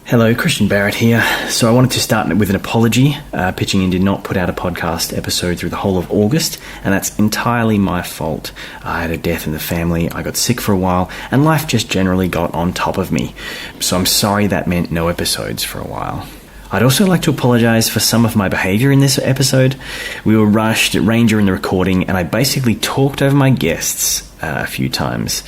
Hello, Christian Barrett here. So I wanted to start with an apology. Pitching In did not put out a podcast episode through the whole of August, and that's entirely my fault. I had a death in the family, I got sick for a while, and life just generally got on top of me. So I'm sorry that meant no episodes for a while. I'd also like to apologise for some of my behaviour in this episode. We were rushed, it rained during the recording, and I basically talked over my guests a few times.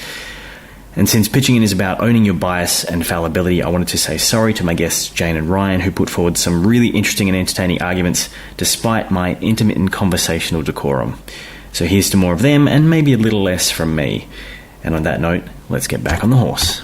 And since Pitching In is about owning your bias and fallibility, I wanted to say sorry to my guests Jane and Ryan, who put forward some really interesting and entertaining arguments despite my intermittent conversational decorum. So here's to more of them and maybe a little less from me. And on that note, let's get back on the horse.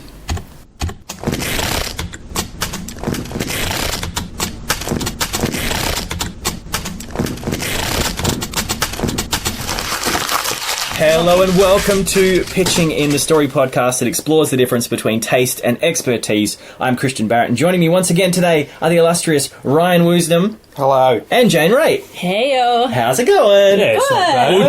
Hello and welcome to Pitching In, the story podcast that explores the difference between taste and expertise. I'm Christian Barrett, and joining me once again today are the illustrious Ryan Woosnam. Hello. And Jane Ray. Heyo. How's it going? Yeah, it's not bad. Well,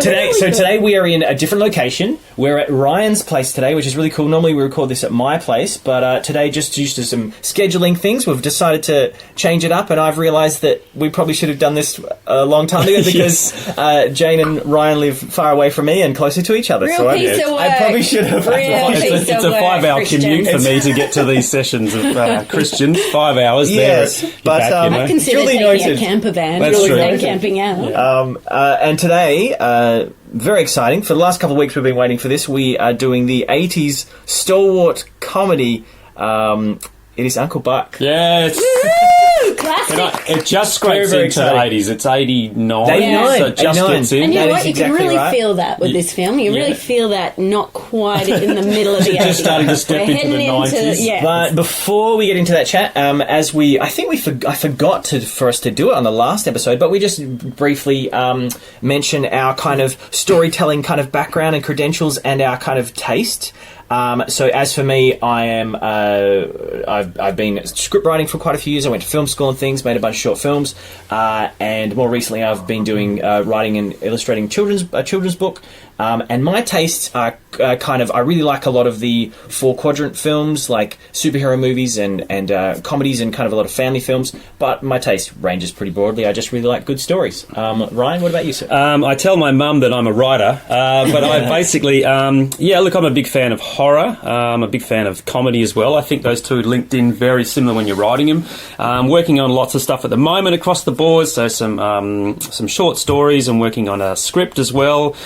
today we are in a different location. We're at Ryan's place today, which is really cool. Normally we record this at my place, but today, just due to some scheduling things, we've decided to change it up, and I've realised that we probably should have done this a long time ago because Jane and Ryan live far away from me and closer to each other. Real so piece of work. I probably should have. It's a 5-hour commute for me to get to these sessions of Christian. 5 hours yes, there. But I consider duly taking noted. a camper van. That's true. And camping out. Yeah. And today, very exciting. For the last couple of weeks, we've been waiting for this. We are doing the 80s stalwart comedy. It is Uncle Buck. Yes. Classic. It just scrapes Very into the exciting. 80s. It's 89. 89, So it just 89. gets in. And you know That what? is You can exactly really right. feel that with this film. You really feel that not quite in the middle of the 80s. Just starting to step We're into the heading 90s. Yeah. But before we get into that chat, I forgot for us to do it on the last episode, but we just briefly mention our kind of storytelling kind of background and credentials and our kind of taste. So as for me, I am I've been script writing for quite a few years. I went to film school and things, made a bunch of short films, and more recently I've been doing writing and illustrating a children's book. And my tastes are I really like a lot of the 4-quadrant films, like superhero movies and comedies and kind of a lot of family films. But my taste ranges pretty broadly. I just really like good stories. Ryan, what about you, sir? I tell my mum that I'm a writer, but I basically, I'm a big fan of horror. I'm a big fan of comedy as well. I think those two linked in very similar when you're writing them. I'm working on lots of stuff at the moment across the board, so some short stories. I'm working on a script as well,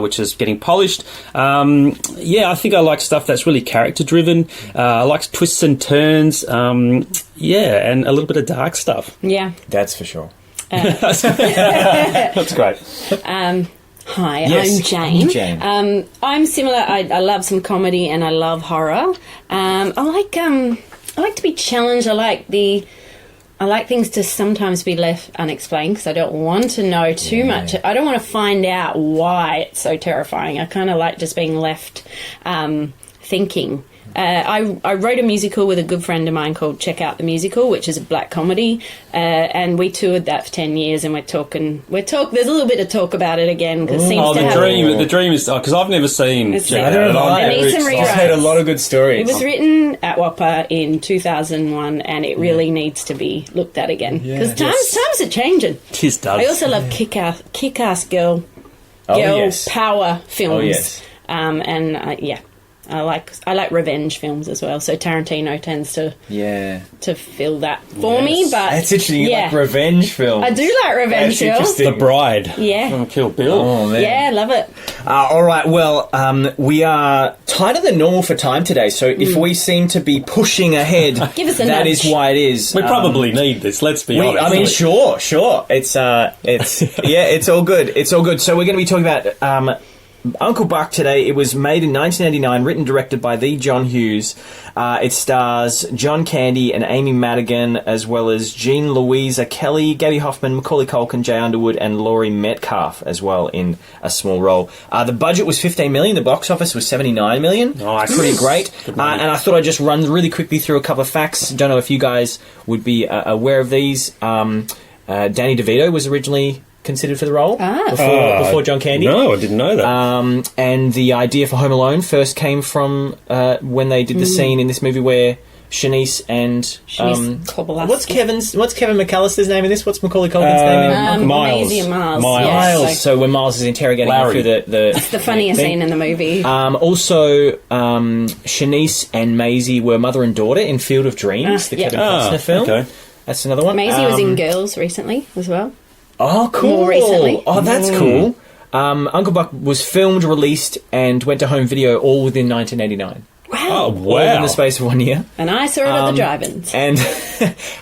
which is getting polished. I think I like stuff that's really character-driven. I like twists and turns, and a little bit of dark stuff. Yeah. That's for sure. That's great. Hi, Yes, I'm Jane. Jane. I'm similar. I love some comedy and I love horror. I like to be challenged. I like things to sometimes be left unexplained because I don't want to know too much. I don't want to find out why it's so terrifying. I kind of like just being left thinking. I wrote a musical with a good friend of mine called Check Out the Musical, which is a black comedy, and we toured that for 10 years, and there's a little bit of talk about it again, because it seems to have... The dream is... because I've never seen It's Check not- Out. It needs some I've heard a lot of good stories. It was written at WAPA in 2001, and it really needs to be looked at again, because times are changing. Tis does. I also love kick-ass girl power films. Oh, yes. I like revenge films as well. So Tarantino tends to fill that for me. But That's interesting. You like revenge films. I do like revenge films. Interesting. The Bride. Yeah. From Kill Bill. Oh, man. Yeah, love it. All right, well, we are tighter than normal for time today, so if we seem to be pushing ahead, Give us a that nudge. is why it is. We probably need this, let's be honest. I mean, sure. It's all good. It's all good. So we're going to be talking about Uncle Buck today. It was made in 1989, written and directed by the John Hughes. It stars John Candy and Amy Madigan, as well as Jean Louisa Kelly, Gabby Hoffman, Macaulay Culkin, Jay Underwood, and Laurie Metcalf as well in a small role. The budget was $15 million. The box office was $79 million. Nice. Pretty great. And I thought I'd just run really quickly through a couple of facts. Don't know if you guys would be aware of these. Danny DeVito was originally considered for the role before John Candy. No, I didn't know that. And the idea for Home Alone first came from when they did the scene in this movie where Shanice and Kobolaski. what's Kevin McAllister's name in this? What's Macaulay Culkin's name in Miles. Maisie and Miles. Miles. Yeah, So when Miles is interrogating him through the it's the funniest thing. scene in the movie. Also, Shanice and Maisie were mother and daughter in Field of Dreams, the Kevin Costner film. Okay. That's another one. Maisie was in Girls recently as well. Oh, cool. More recently. Oh, that's cool. Uncle Buck was filmed, released, and went to home video all within 1989. Wow. Oh, All wow. in the space of 1 year. And I saw it at the drive-ins. And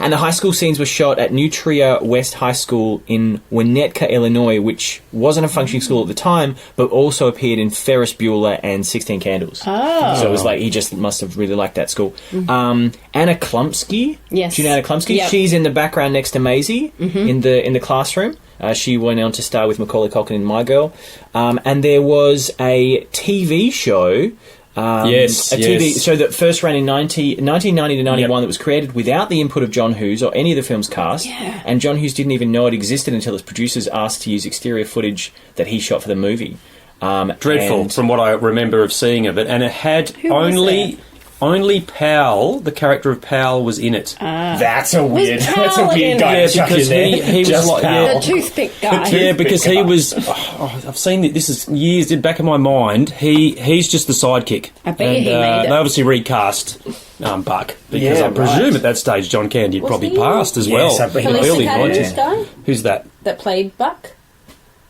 and the high school scenes were shot at New Trier West High School in Winnetka, Illinois, which wasn't a functioning school at the time, but also appeared in Ferris Bueller and 16 Candles. Oh. So it was like, he just must have really liked that school. Anna Klumsky. Yes. Do you know Anna Klumsky? Yep. She's in the background next to Maisie in the classroom. She went on to star with Macaulay Culkin in My Girl. And there was a TV show... Yes, a TV yes. show that first ran in 1990 to 91 that was created without the input of John Hughes or any of the film's cast. Yeah. And John Hughes didn't even know it existed until its producers asked to use exterior footage that he shot for the movie. Dreadful, and- from what I remember of seeing of it. And it had was only Powell, the character of Powell, was in it. That's a weird, Powell that's a weird in guy it? to chuck Because in there. he was Just like- Powell. The toothpick guy. Yeah, because he guy. was... I've seen it. This is years back in my mind. He's just the sidekick. I bet he made it. They obviously recast Buck because Yeah, I presume right. at that stage John Candy had probably he- passed as Yes, well. I bet he in the was. early Felicity 90s. guy Who's that? that played Buck.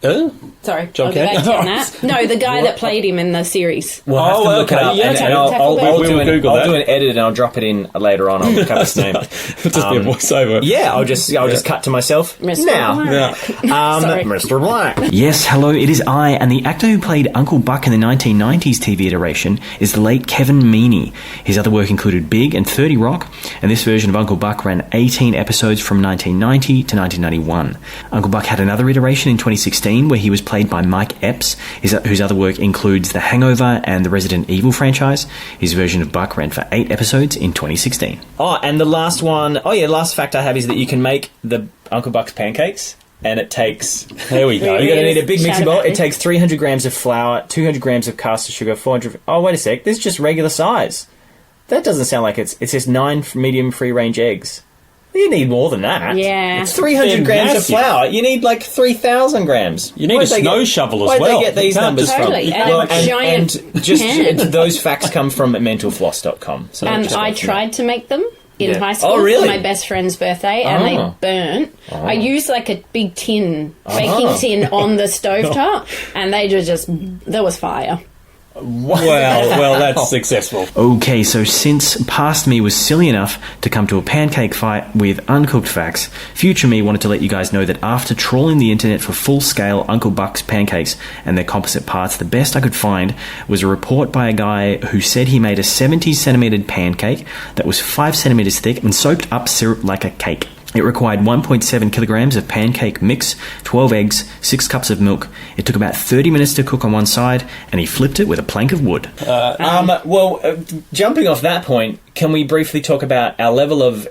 Sorry, John I'll get back Candy? on that. No, the guy that played him in the series. We'll have to look it up, yeah, and okay. I'll We'll do Google that. an edit and I'll drop it in later on. I'll look up his name. Just be a voiceover. Yeah, I'll just cut to myself Mr. now. Black. Sorry. Mr. Black. Yes, hello, it is I, and the actor who played Uncle Buck in the 1990s TV iteration is the late Kevin Meaney. His other work included Big and 30 Rock, and this version of Uncle Buck ran 18 episodes from 1990 to 1991. Uncle Buck had another iteration in 2016 where he was played by Mike Epps, whose other work includes The Hangover and the Resident Evil franchise. His version of Buck ran for 8 episodes in 2016. Oh, and the last one, last fact I have is that you can make the Uncle Buck's pancakes, and it takes... There we go. You're going to need a big Shout mixing bowl. about It it. takes 300 grams of flour, 200 grams of caster sugar, 400... Oh, wait a sec. This is just regular size. That doesn't sound like it's just 9 medium free-range eggs. You need more than that. Yeah. It's 300 They're grams massive. of flour. You need like 3,000 grams. You need Where'd a they snow get- shovel as where'd well. they get these You can't numbers just- from? Totally. And a giant and just pan. those facts come from mentalfloss.com. So just I let you know. tried to make them in Yeah. high school Oh, really? for my best friend's birthday, and Oh. they burnt. I used like a big tin, baking Oh. tin on the stovetop, and they just there was fire. Well, that's successful. Okay, so since past me was silly enough to come to a pancake fight with uncooked facts, future me wanted to let you guys know that after trawling the internet for full-scale Uncle Buck's pancakes and their composite parts, the best I could find was a report by a guy who said he made a 70-centimeter pancake that was 5 centimeters thick and soaked up syrup like a cake. It required 1.7 kilograms of pancake mix, 12 eggs, 6 cups of milk. It took about 30 minutes to cook on one side, and he flipped it with a plank of wood. Jumping off that point, can we briefly talk about our level of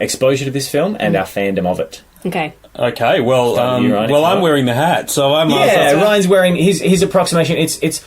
exposure to this film and our fandom of it? Okay. Okay, well, Start with you, Ryan, if you I'm want. wearing the hat, so I'm... Yeah, Ryan's wearing his approximation. It's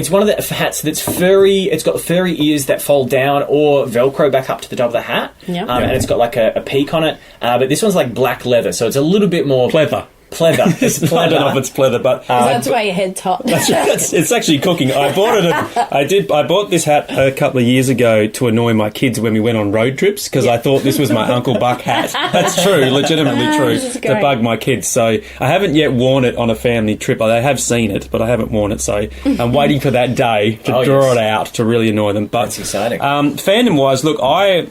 one of the hats that's furry. It's got furry ears that fold down or Velcro back up to the top of the hat. Yeah. And it's got like a peak on it. But this one's like black leather, so it's a little bit more Pleather. Pleather. It's I pleather. don't know if it's pleather, but... That's why your head's hot. it's actually cooking. I bought it. I bought this hat a couple of years ago to annoy my kids when we went on road trips because I thought this was my Uncle Buck hat. That's true, legitimately true. This is To great. bug my kids. So I haven't yet worn it on a family trip. They have seen it, but I haven't worn it. So I'm waiting for that day to draw yes. it out to really annoy them. But That's exciting. Fandom wise, look, I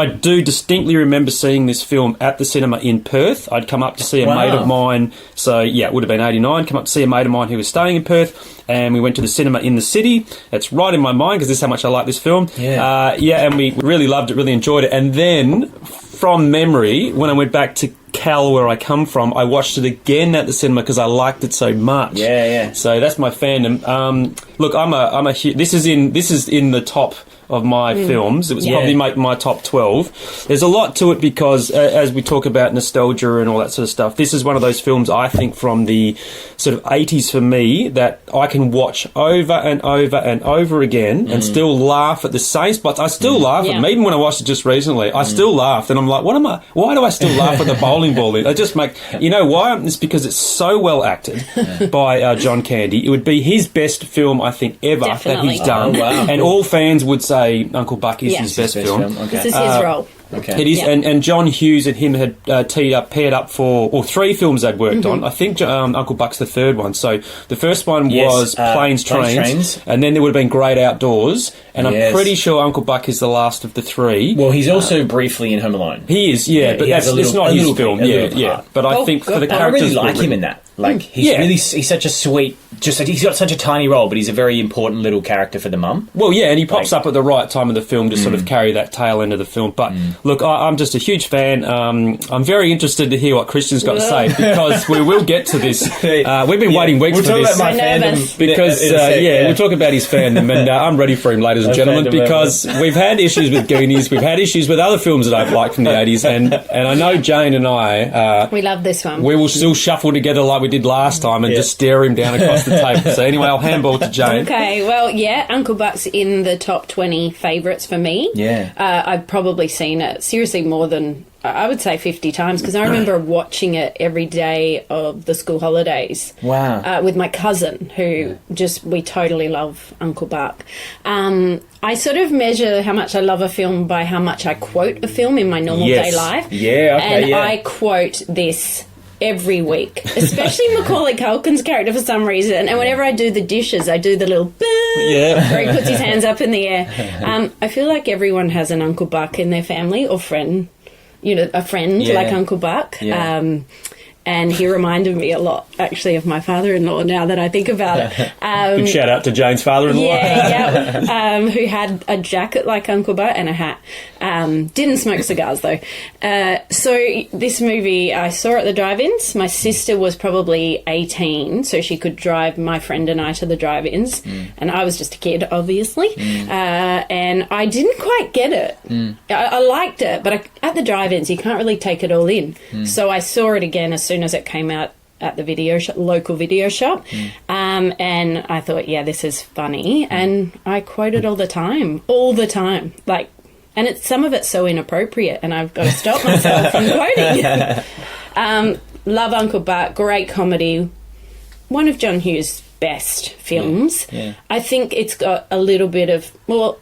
do distinctly remember seeing this film at the cinema in Perth. I'd come up to see a Wow. mate of mine, so yeah, it would have been 89, come up to see a mate of mine who was staying in Perth, and we went to the cinema in the city. It's right in my mind because this is how much I like this film. Yeah. And we really loved it, really enjoyed it. And then, from memory, when I went back to Cal, where I come from, I watched it again at the cinema because I liked it so much. Yeah. So that's my fandom. Look, I'm a this is in the top of my films. It was Yeah. probably make my top 12. There's a lot to it because, as we talk about nostalgia and all that sort of stuff, this is one of those films, I think, from the sort of 80s for me that I can watch over and over and over again and still laugh at the same spots. I still laugh at them. Even when I watched it just recently, I still laughed, and I'm like, why do I still laugh at the bowling ball? I just make, you know why? It's because it's so well acted by John Candy. It would be his best film, I think, ever that he's done. Oh, wow. And all fans would say Uncle Buck is his best film. Okay. This is his role. Okay. It is, Yeah. and John Hughes and him had paired up for 3 films they'd worked on. I think Uncle Buck's the third one. So the first one was Planes, Trains, and then there would have been Great Outdoors, and I'm pretty sure Uncle Buck is the last of the 3. Well, he's also briefly in Home Alone. He is, but it's not his film. But I think for the I characters, really like him in that. Like he's such a sweet. He's got such a tiny role, but he's a very important little character for the mum. Well, yeah, and he pops up at the right time of the film to sort of carry that tail end of the film. But look, I'm just a huge fan. I'm very interested to hear what Christian's got to say because we will get to this. We've been waiting weeks for this. About my nervous. fandom Because, we'll talk about his fandom, and I'm ready for him, ladies and gentlemen, because we've had issues with Goonies, we've had issues with other films that I've liked from the 80s, and I know Jane and I... We love this one. we will still shuffle together like we did last time and just stare him down across the table. So anyway, I'll handball to Jane. Okay, well, yeah, Uncle Buck's in the top 20 favourites for me. Yeah. I've probably seen it, seriously, more than, I would say 50 times, because I remember watching it every day of the school holidays. Wow. With my cousin, who we totally love Uncle Buck. I sort of measure how much I love a film by how much I quote a film in my normal day life. Yeah, okay, and I quote this every week, especially Macaulay Culkin's character for some reason. And whenever I do the dishes, I do the little where he puts his hands up in the air. I feel like everyone has an Uncle Buck in their family or friend, a friend like Uncle Buck. Yeah. And he reminded me a lot, actually, of my father-in-law, now that I think about it. Big shout out to Jane's father-in-law. Who had a jacket like Uncle Buck and a hat. Didn't smoke cigars, though. So this movie, I saw at the drive-ins. My sister was probably 18, so she could drive my friend and I to the drive-ins. And I was just a kid, obviously. And I didn't quite get it. I liked it, but at the drive-ins, you can't really take it all in. So I saw it again as soon as it came out at the local video shop, and I thought, this is funny, and I quote it all the time, like, and some of it's so inappropriate, and I've got to stop myself from quoting. Love Uncle Buck, great comedy, one of John Hughes' best films. I think it's got a little bit of, well,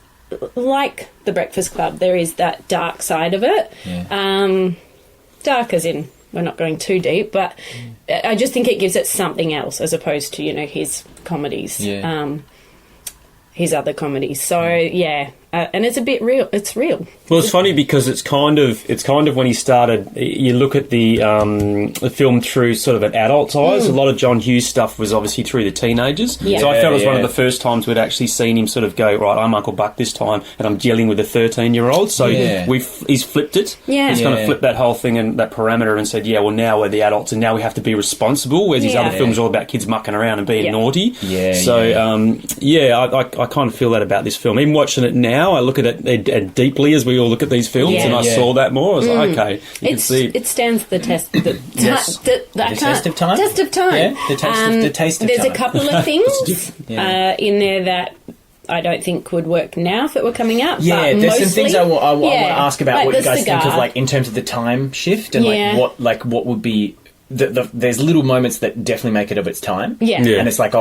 like The Breakfast Club, there is that dark side of it. Dark as in, we're not going too deep, but I just think it gives it something else as opposed to, his comedies, his other comedies. So, and it's a bit real. It's real. Well, it's funny because it's kind of when he started. You look at the film through sort of an adult's eyes. A lot of John Hughes stuff was obviously through the teenagers. So I felt it was one of the first times we'd actually seen him sort of go, right, I'm Uncle Buck this time, and I'm dealing with a 13-year-old. So he's flipped it. He's kind of flipped that whole thing and that parameter and said, well, now we're the adults and now we have to be responsible. Whereas his other films are all about kids mucking around and being naughty. I kind of feel that about this film. Even watching it now, I look at it deeply as we all look at these films, and I saw that more. I was like, okay, you can see it stands the test. The test of time. Test of time. Yeah, the taste of there's time. a couple of things in there that I don't think would work now if it were coming out. Yeah, but there's mostly, some things I want to ask about like what you guys cigar. think of, like in terms of the time shift and what would be. There's little moments that definitely make it of its time. And it's like,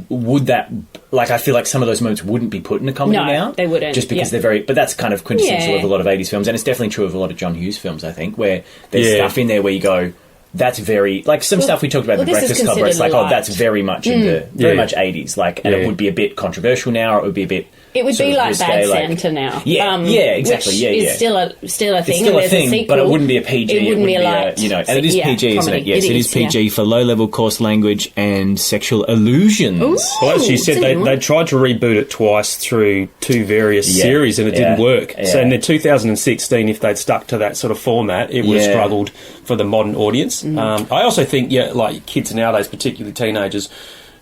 would that... Like, I feel like some of those moments wouldn't be put in a comedy now. No, they wouldn't. Just because they're very... But that's kind of quintessential of a lot of 80s films, and it's definitely true of a lot of John Hughes films, I think, where there's stuff in there where you go... That's very... Like, some stuff we talked about in The Breakfast Club, where it's like, that's very much in the... Very much 80s. Like, and it would be a bit controversial now, or it would be a bit... It would be like Bad Santa now. Exactly. Which is still a thing. It's still and a there's thing, a sequel. but it wouldn't be a PG. It wouldn't be a light. and it is PG, isn't it? Yes, it is PG for low-level coarse language and sexual illusions. Ooh. Well, as you said, they tried to reboot it twice through 2 various series, and it didn't work. So in the 2016, if they'd stuck to that sort of format, it would have struggled for the modern audience. I also think, like kids nowadays, particularly teenagers,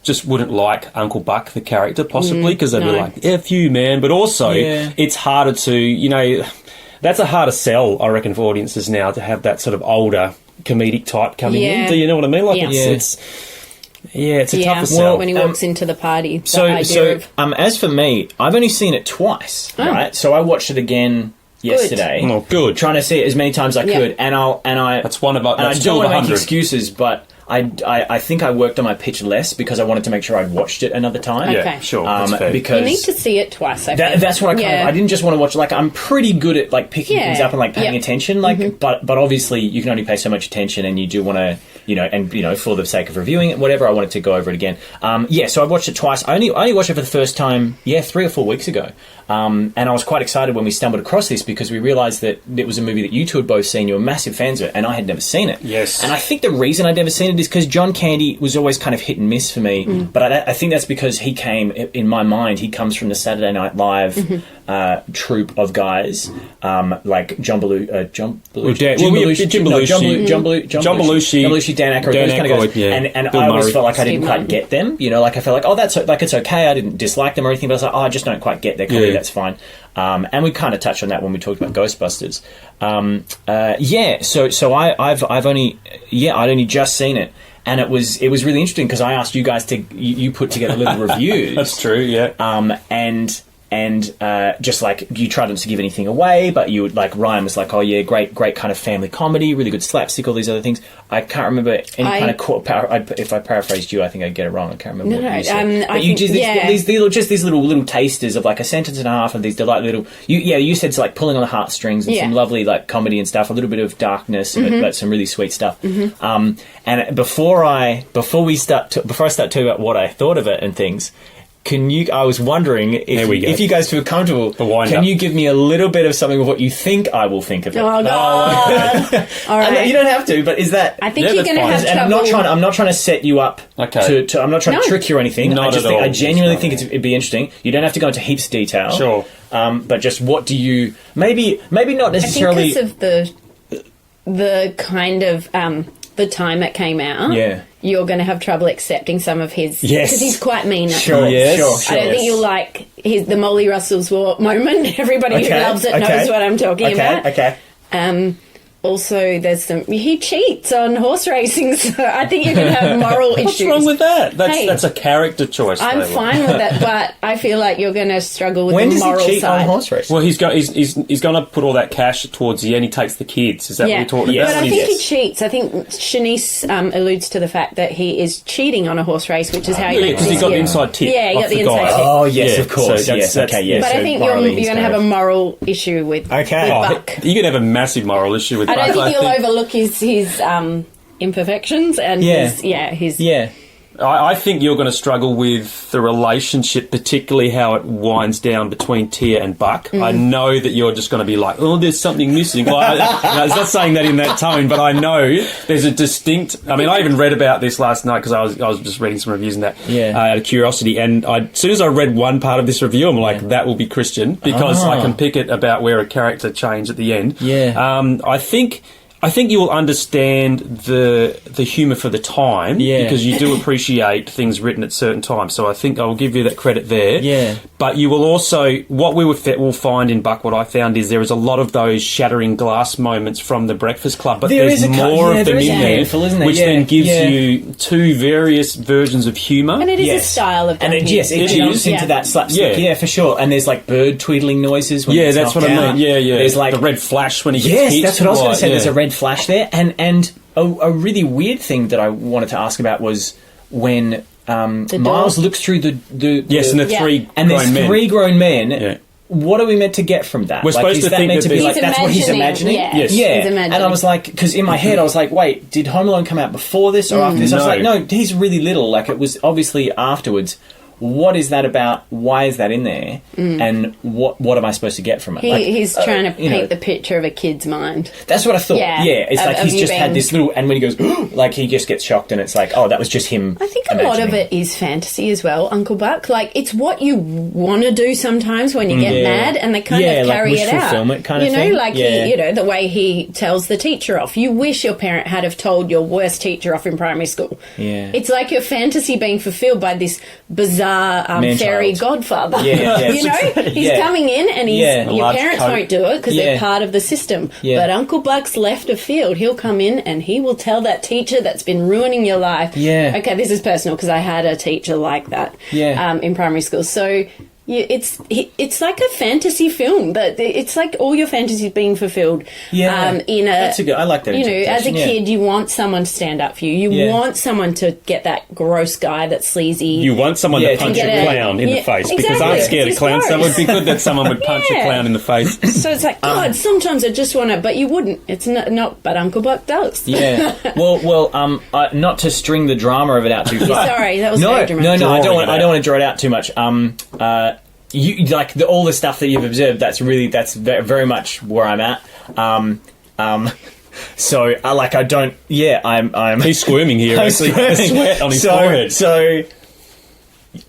just wouldn't like Uncle Buck, the character, possibly, because they'd be like, F you, man. But also, it's harder to, you know, that's a harder sell, I reckon, for audiences now, to have that sort of older comedic type coming in. Do you know what I mean? Like, it's a tougher sell. When he walks into the party. As for me, I've only seen it twice, right? So I watched it again yesterday. Oh, good. Trying to see it as many times as I could, and I that's one of our. I don't want to make excuses, but I think I worked on my pitch less because I wanted to make sure I'd watched it another time. Okay. Yeah, sure. That's fair. Because you need to see it twice. That's what I didn't just want to watch. Like, I'm pretty good at like picking things up and like paying attention. Like, but obviously you can only pay so much attention, and you do want to, for the sake of reviewing it, whatever. I wanted to go over it again. So I watched it twice. I only watched it for the first time, 3 or 4 weeks ago. And I was quite excited when we stumbled across this because we realised that it was a movie that you two had both seen. You were massive fans of it, and I had never seen it. Yes. And I think the reason I'd never seen it is because John Candy was always kind of hit and miss for me. But I think that's because he came, in my mind, he comes from the Saturday Night Live troupe of guys like John Belushi, Dan Aykroyd, those kind of guys. And I always felt like I didn't quite get them. I felt like, that's like, it's okay. I didn't dislike them or anything, but I was like, I just don't quite get their comedy. That's fine. And we kind of touched on that when we talked about Ghostbusters. So I've only just seen it. And it was really interesting because I asked you guys to you put together little reviews. That's true, yeah. And just like you tried not to give anything away, but you would like Ryan was like, oh yeah, great kind of family comedy, really good slapstick, all these other things. I can't remember any kind of if I paraphrased you, I think I'd get it wrong. I can't remember what you said. But you just these little tasters of like a sentence and a half of these delightful little. You said it's like pulling on the heartstrings and some lovely like comedy and stuff, a little bit of darkness, but some really sweet stuff. And before I start talking about what I thought of it and things. I was wondering if you guys feel comfortable, can you give me a little bit of something of what you think I will think of it? Oh, God. All right. You don't have to, but is that... I think you're going to have trouble... And I'm not trying to set you up to... I'm not trying to trick you or anything. I genuinely think it'd be interesting. You don't have to go into heaps of detail. Sure. But just what do you... Maybe not necessarily... I think because of the kind of... the time it came out... Yeah. You're going to have trouble accepting some of his... Yes. Because he's quite mean. Sure. I don't think you'll like the Molly Russell's moment. Everybody who loves it knows what I'm talking about. Okay. Also, there's he cheats on horse racing, so I think you're going to have moral issues. What's wrong with that? That's a character choice. I'm fine with that, but I feel like you're going to struggle with the moral side. When does he cheat on horse racing? Well, he's going to put all that cash towards the end. He takes the kids. Is that what we're talking about? But I think he cheats. I think Shanice alludes to the fact that he is cheating on a horse race, which is how he makes because he got the inside tip. Yeah, he got the inside tip. Oh, yes, of course. But I think you're going to have a moral issue with Buck. You're going to have a massive moral issue with Buck. I don't think you'll overlook his imperfections and his I think you're going to struggle with the relationship, particularly how it winds down between Tia and Buck. I know that you're just going to be like, oh, there's something missing. Well, I was not saying that in that tone, but I know there's a distinct... I mean, I even read about this last night because I was just reading some reviews and that out of curiosity. And as soon as I read one part of this review, I'm like, that will be Christian because I can pick it about where a character changed at the end. I think you will understand the humour for the time because you do appreciate things written at certain times. So I think I will give you that credit there. Yeah. But you will also... What we will find in Buck, what I found is there is a lot of those shattering glass moments from The Breakfast Club, but there's more of them in there, which then gives you two various versions of humour. And it is a style of... And it jumps into that slapstick. Yeah, for sure. And there's like bird tweedling noises when it's that's what I mean. Yeah. There's like... The red flash when he gets hit. Yes, that's what I was going to say. There's a red flash there, and a really weird thing that I wanted to ask about was when Miles looks through the and there's three grown men. Yeah. What are we meant to get from that? We're supposed to think that that's what he's imagining. Yes. He's imagining. And I was like, because in my head I was like, wait, did Home Alone come out before this or after this? I was like, no, he's really little. Like it was obviously afterwards. what is that about? Why is that in there? And what am I supposed to get from it? He's trying to paint the picture of a kid's mind. That's what I thought. Yeah, it's like he's just had this little, and when he goes, like he just gets shocked, and it's like, oh, that was just him. I think a lot of it is fantasy as well, Uncle Buck. Like, it's what you want to do sometimes when you get mad, and they kind of carry like it out. Fulfillment kind of thing. Like the way he tells the teacher off. You wish your parent had have told your worst teacher off in primary school. Yeah, it's like your fantasy being fulfilled by this bizarre fairy godfather. You know, he's coming in, and your parents won't do it because they're part of the system. But Uncle Buck's left of field. He'll come in and he will tell that teacher that's been ruining your life. Okay, this is personal because I had a teacher like that. In primary school. So it's like a fantasy film, but it's like all your fantasies being fulfilled. That's a good. I like that. You know, as a kid, you want someone to stand up for you. You want someone to get that gross guy that's sleazy. You want someone to punch a clown in the face because I'm scared of clowns. So it would be good that someone would punch a clown in the face. So it's like, God, sometimes I just want to, but you wouldn't. It's not, but Uncle Buck does. Well, not to string the drama of it out too far. Sorry, that was very dramatic. No, I don't want to draw it out too much. You like all the stuff that you've observed. That's very much where I'm at. So I don't. Yeah, I'm. He's squirming here. Actually, sweat on his forehead. So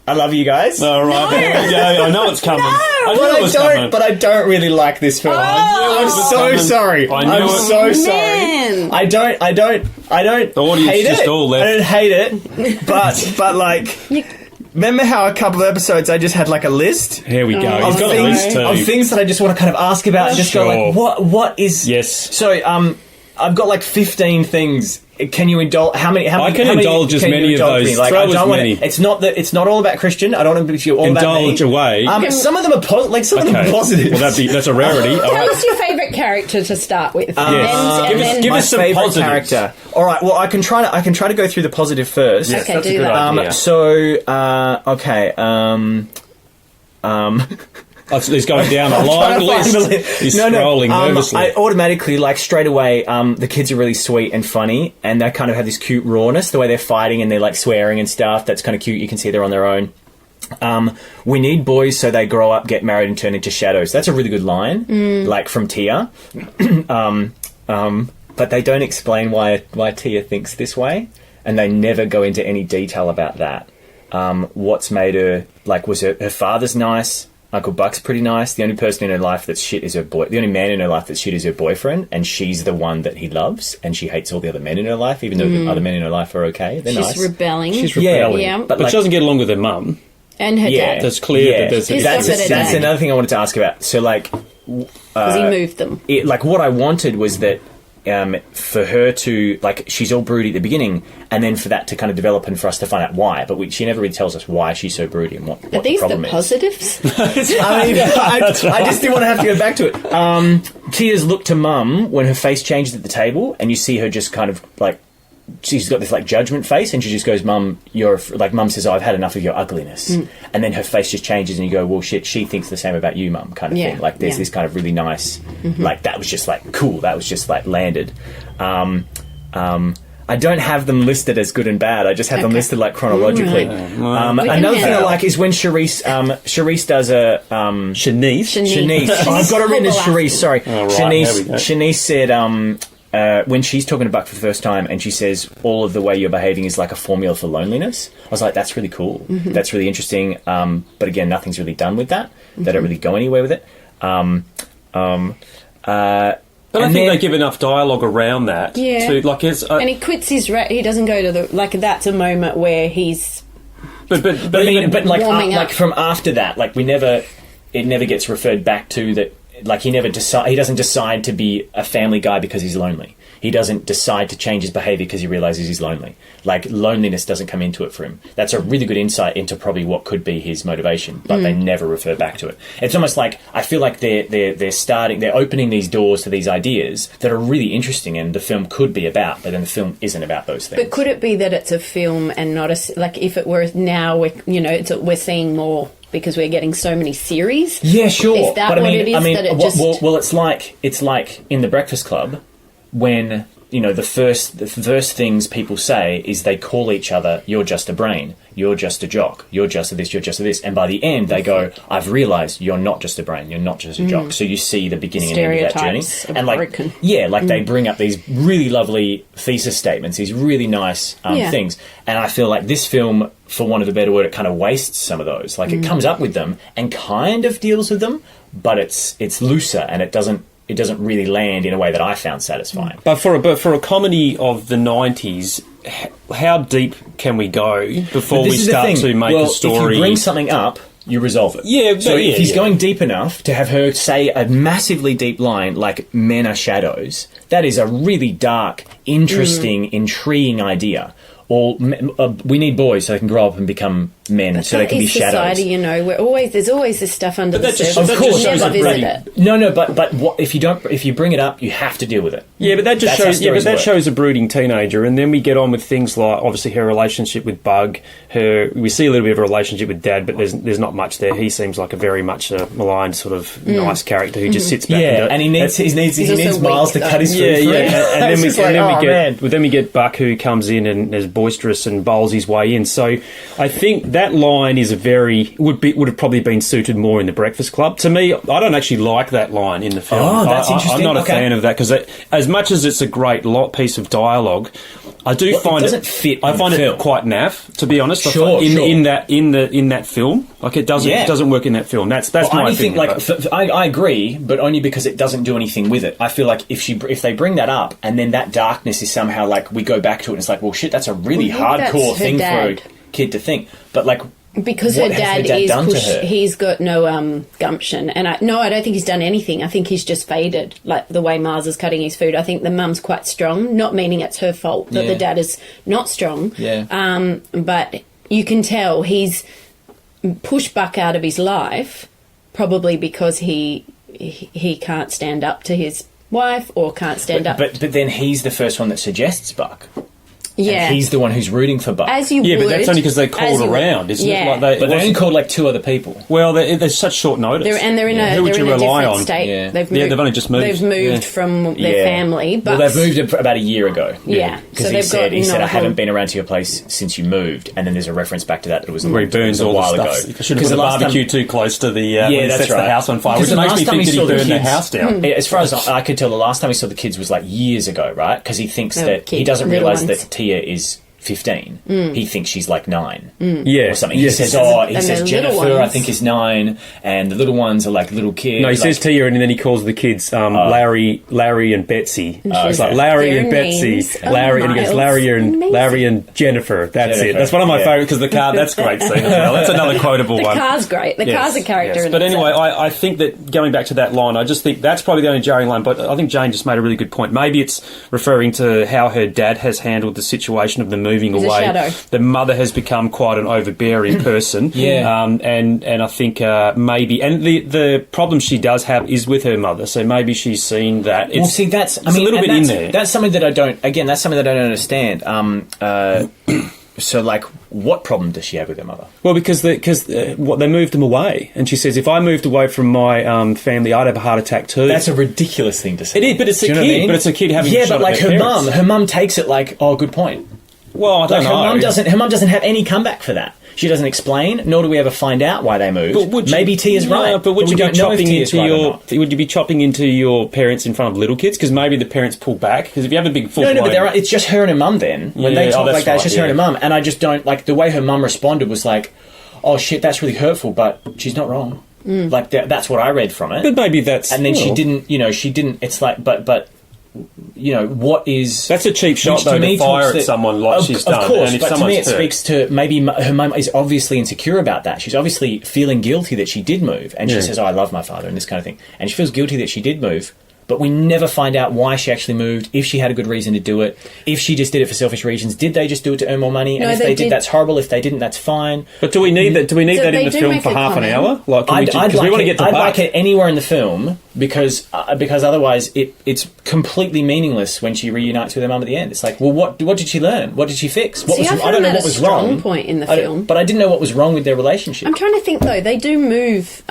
I love you guys. All right, I know it's coming. But I don't really like this film. I'm so sorry. I'm so sorry. I don't. The audience hate just it. all left. I don't hate it. But like. Remember how a couple of episodes I just had like a list? Here we go. He's got a list too. Of things that I just want to kind of ask about and just go like, what is... Yes. So, I've got like 15 things. Can you indulge... I can indulge as many of those. Like, Throw as many. It's not all about Christian. I don't want to be all about me. Indulge away. Some of them are some of them are positive. Well, that's a rarity. Tell us your favourite character to start with. Yes. Give us some favourite positives. character. All right. Well, I can try to go through the positive first. Yes, okay, that's do a good that. idea. He's going down a long list. He's scrolling nervously. I automatically, like, straight away, the kids are really sweet and funny, and they kind of have this cute rawness, the way they're fighting and they're, like, swearing and stuff. That's kind of cute. You can see they're on their own. We need boys so they grow up, get married, and turn into shadows. That's a really good line, like, from Tia. But they don't explain why Tia thinks this way, and they never go into any detail about that. What's made her... Like, was her father's nice? Uncle Buck's pretty nice. The only person in her life that's shit is her boy. The only man in her life that's shit is her boyfriend, and she's the one that he loves, and she hates all the other men in her life, even though the other men in her life are okay. They're nice. She's rebelling. Yeah. But she doesn't get along with her mum. And her dad. That's clear that there's... That's another thing I wanted to ask about. So, like... Because he moved them. What I wanted was that for her to, like, she's all broody at the beginning, and then for that to kind of develop and for us to find out why. But she never really tells us why she's so broody and what the problem is. Are these the positives? I just didn't want to have to go back to it. Tia's look to Mum when her face changes at the table, and you see her just kind of, like, she's got this, like, judgment face, and she just goes, Mum, Mum says, I've had enough of your ugliness. And then her face just changes, and you go, well, shit, she thinks the same about you, Mum, kind of thing. Like, there's this kind of really nice, like, that was just, like, cool. That was just, like, landed. I don't have them listed as good and bad. I just have them listed, like, chronologically. Another thing I like is when Charisse does a... Shanice. Oh, I've got it written as Charisse, sorry. Shanice said... when she's talking to Buck for the first time and she says all of the way you're behaving is like a formula for loneliness, I was like, that's really cool. That's really interesting. But again, nothing's really done with that. They don't really go anywhere with it. But I think they give enough dialogue around that. Yeah. To, like, and he quits his... he doesn't go to the... Like, that's a moment where he's... But like from after that, like, it never gets referred back to that. Like, he doesn't decide to be a family guy because he's lonely. He doesn't decide to change his behaviour because he realises he's lonely. Like, loneliness doesn't come into it for him. That's a really good insight into probably what could be his motivation, but they never refer back to it. It's almost like, I feel like they're opening these doors to these ideas that are really interesting and the film could be about, but then the film isn't about those things. But could it be that it's a film and not like, if it were now, we're seeing more... Because we're getting so many series. Yeah, sure. Is that what it is? Well, it's like in The Breakfast Club. when, you know, the first things people say is they call each other, "You're just a brain, you're just a jock, you're just a this, you're just a this," and by the end they go, "I've realised you're not just a brain, you're not just a jock." So you see the beginning and end of that journey, and they bring up these really lovely thesis statements, these really nice things, and I feel like this film, for want of a better word, it kind of wastes some of those. Like it comes up with them and kind of deals with them, but it's looser and it doesn't really land in a way that I found satisfying. But for a comedy of the 90s, how deep can we go before we start to make a story? If you bring something up, you resolve it. Yeah. So if he's going deep enough to have her say a massively deep line like "men are shadows," that is a really dark, interesting, intriguing idea. Or we need boys so they can grow up and become men, so they can be shadows. Society, you know, there's always this stuff under the surface. Of course, never visit it. No, but what, if you bring it up, you have to deal with it. Yeah, but that just shows. Yeah, but that shows a brooding teenager, and then we get on with things like obviously her relationship with Bug. We see a little bit of a relationship with Dad, but there's not much there. He seems like a very much a maligned sort of nice character who just sits back. Yeah, and he needs Miles to cut his food. And then we get Buck, who comes in and is boisterous and bowls his way in. So I think that line is would have probably been suited more in The Breakfast Club. To me, I don't actually like that line in the film. Oh, that's interesting. I'm not a fan of that because as much as it's a great piece of dialogue, I do find it doesn't fit. I find it quite naff, to be honest. Sure. In that film, like it doesn't work in that film. That's my opinion. I agree, but only because it doesn't do anything with it. I feel like if they bring that up and then that darkness is somehow like we go back to it and it's like, well, shit, that's a really hardcore thing for a kid to think. But like, because her dad he's got no gumption, and I don't think he's done anything. I think he's just faded, like the way Miles is cutting his food. I think the mum's quite strong, not meaning it's her fault that the dad is not strong. Yeah. But you can tell he's pushed Buck out of his life, probably because he can't stand up to his wife or can't stand up. But then he's the first one that suggests Buck. Yeah, and he's the one who's rooting for Buck. As you would. But that's only because they called around, isn't it? Like but they only called like two other people. Well, there's such short notice. They're in a different state. Yeah. They've only just moved. They've moved from their family. But they've moved about a year ago. Yeah, because he said I haven't been around to your place since you moved, and then there's a reference back to that. It was where he burns all while the ago. Because should have put the barbecue too close to the that's right. The house on fire. Which makes me think that he burned the house down. As far as I could tell, the last time he saw the kids was like years ago, right? Because he thinks that he doesn't realise that Tia is 15. He thinks she's like 9. Or something. He says Jennifer, I think, is 9, and the little ones are like little kids. No, he says Tia, and then he calls the kids Larry and Betsy. It's like Larry and Betsy, Larry, and he goes Larry and Jennifer. That's it. That's one of my favourite, because the car. That's a great scene as well. That's another quotable one. The car's great. The car's a character. But anyway, I think that going back to that line, I just think that's probably the only jarring line. But I think Jane just made a really good point. Maybe it's referring to how her dad has handled the situation of the moving away. The mother has become quite an overbearing person. And I think maybe, and the problem she does have is with her mother, so maybe she's seen that. It's a little bit in there. That's something that I don't understand. So, like, what problem does she have with her mother? Well, because they moved them away, and she says, if I moved away from my family, I'd have a heart attack too. That's a ridiculous thing to say. It is, but it's a kid. I mean? But it's a kid having. Yeah, but like her mum takes it like, oh, good point. Well, I don't know. Her mum doesn't have any comeback for that. She doesn't explain, nor do we ever find out why they moved. Maybe Tia's right. But would you be chopping into your parents in front of little kids? Because maybe the parents pull back. Because if you have a big full but it's just her and her mum then. When they talk like that, it's just her and her mum. And I just don't, like, the way her mum responded was like, oh shit, that's really hurtful, but she's not wrong. Like, that's what I read from it. But maybe that's... And then she didn't, it's like, but what is... That's a cheap shot, though, to fire at someone like she's done. Of course, but to me it speaks to maybe her mum is obviously insecure about that. She's obviously feeling guilty that she did move, and she says, oh, I love my father, and this kind of thing. And she feels guilty that she did move, but we never find out why she actually moved, if she had a good reason to do it, if she just did it for selfish reasons. Did they just do it to earn more money? And if they did, that's horrible. If they didn't, that's fine. But do we need that? Do we need that in the film for half an hour? Like, I'd like it anywhere in the film because otherwise it's completely meaningless when she reunites with her mum at the end. It's like, well, what did she learn? What did she fix? I don't know what was wrong. Point in the film, but I didn't know what was wrong with their relationship. I'm trying to think though. They do move.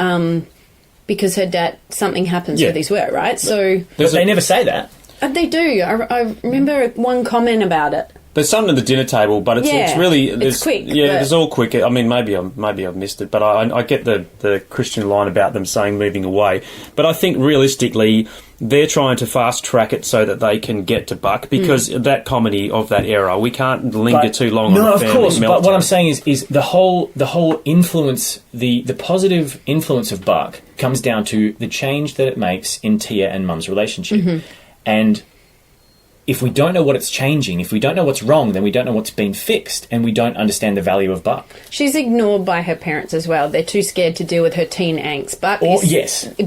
Because her dad, something happens with his work, right? So but they never say that. They do. I remember one comment about it. There's something at the dinner table, but it's really... It's quick. Yeah, it's all quick. I mean, maybe I've missed it, but I get the Christian line about them saying moving away. But I think realistically, they're trying to fast-track it so that they can get to Buck, because that comedy of that era, we can't linger too long on the family meltdown. No, of course, but what I'm saying is the whole influence, the positive influence of Buck comes down to the change that it makes in Tia and Mum's relationship. And if we don't know what it's changing, if we don't know what's wrong, then we don't know what's been fixed, and we don't understand the value of Buck. She's ignored by her parents as well. They're too scared to deal with her teen angst.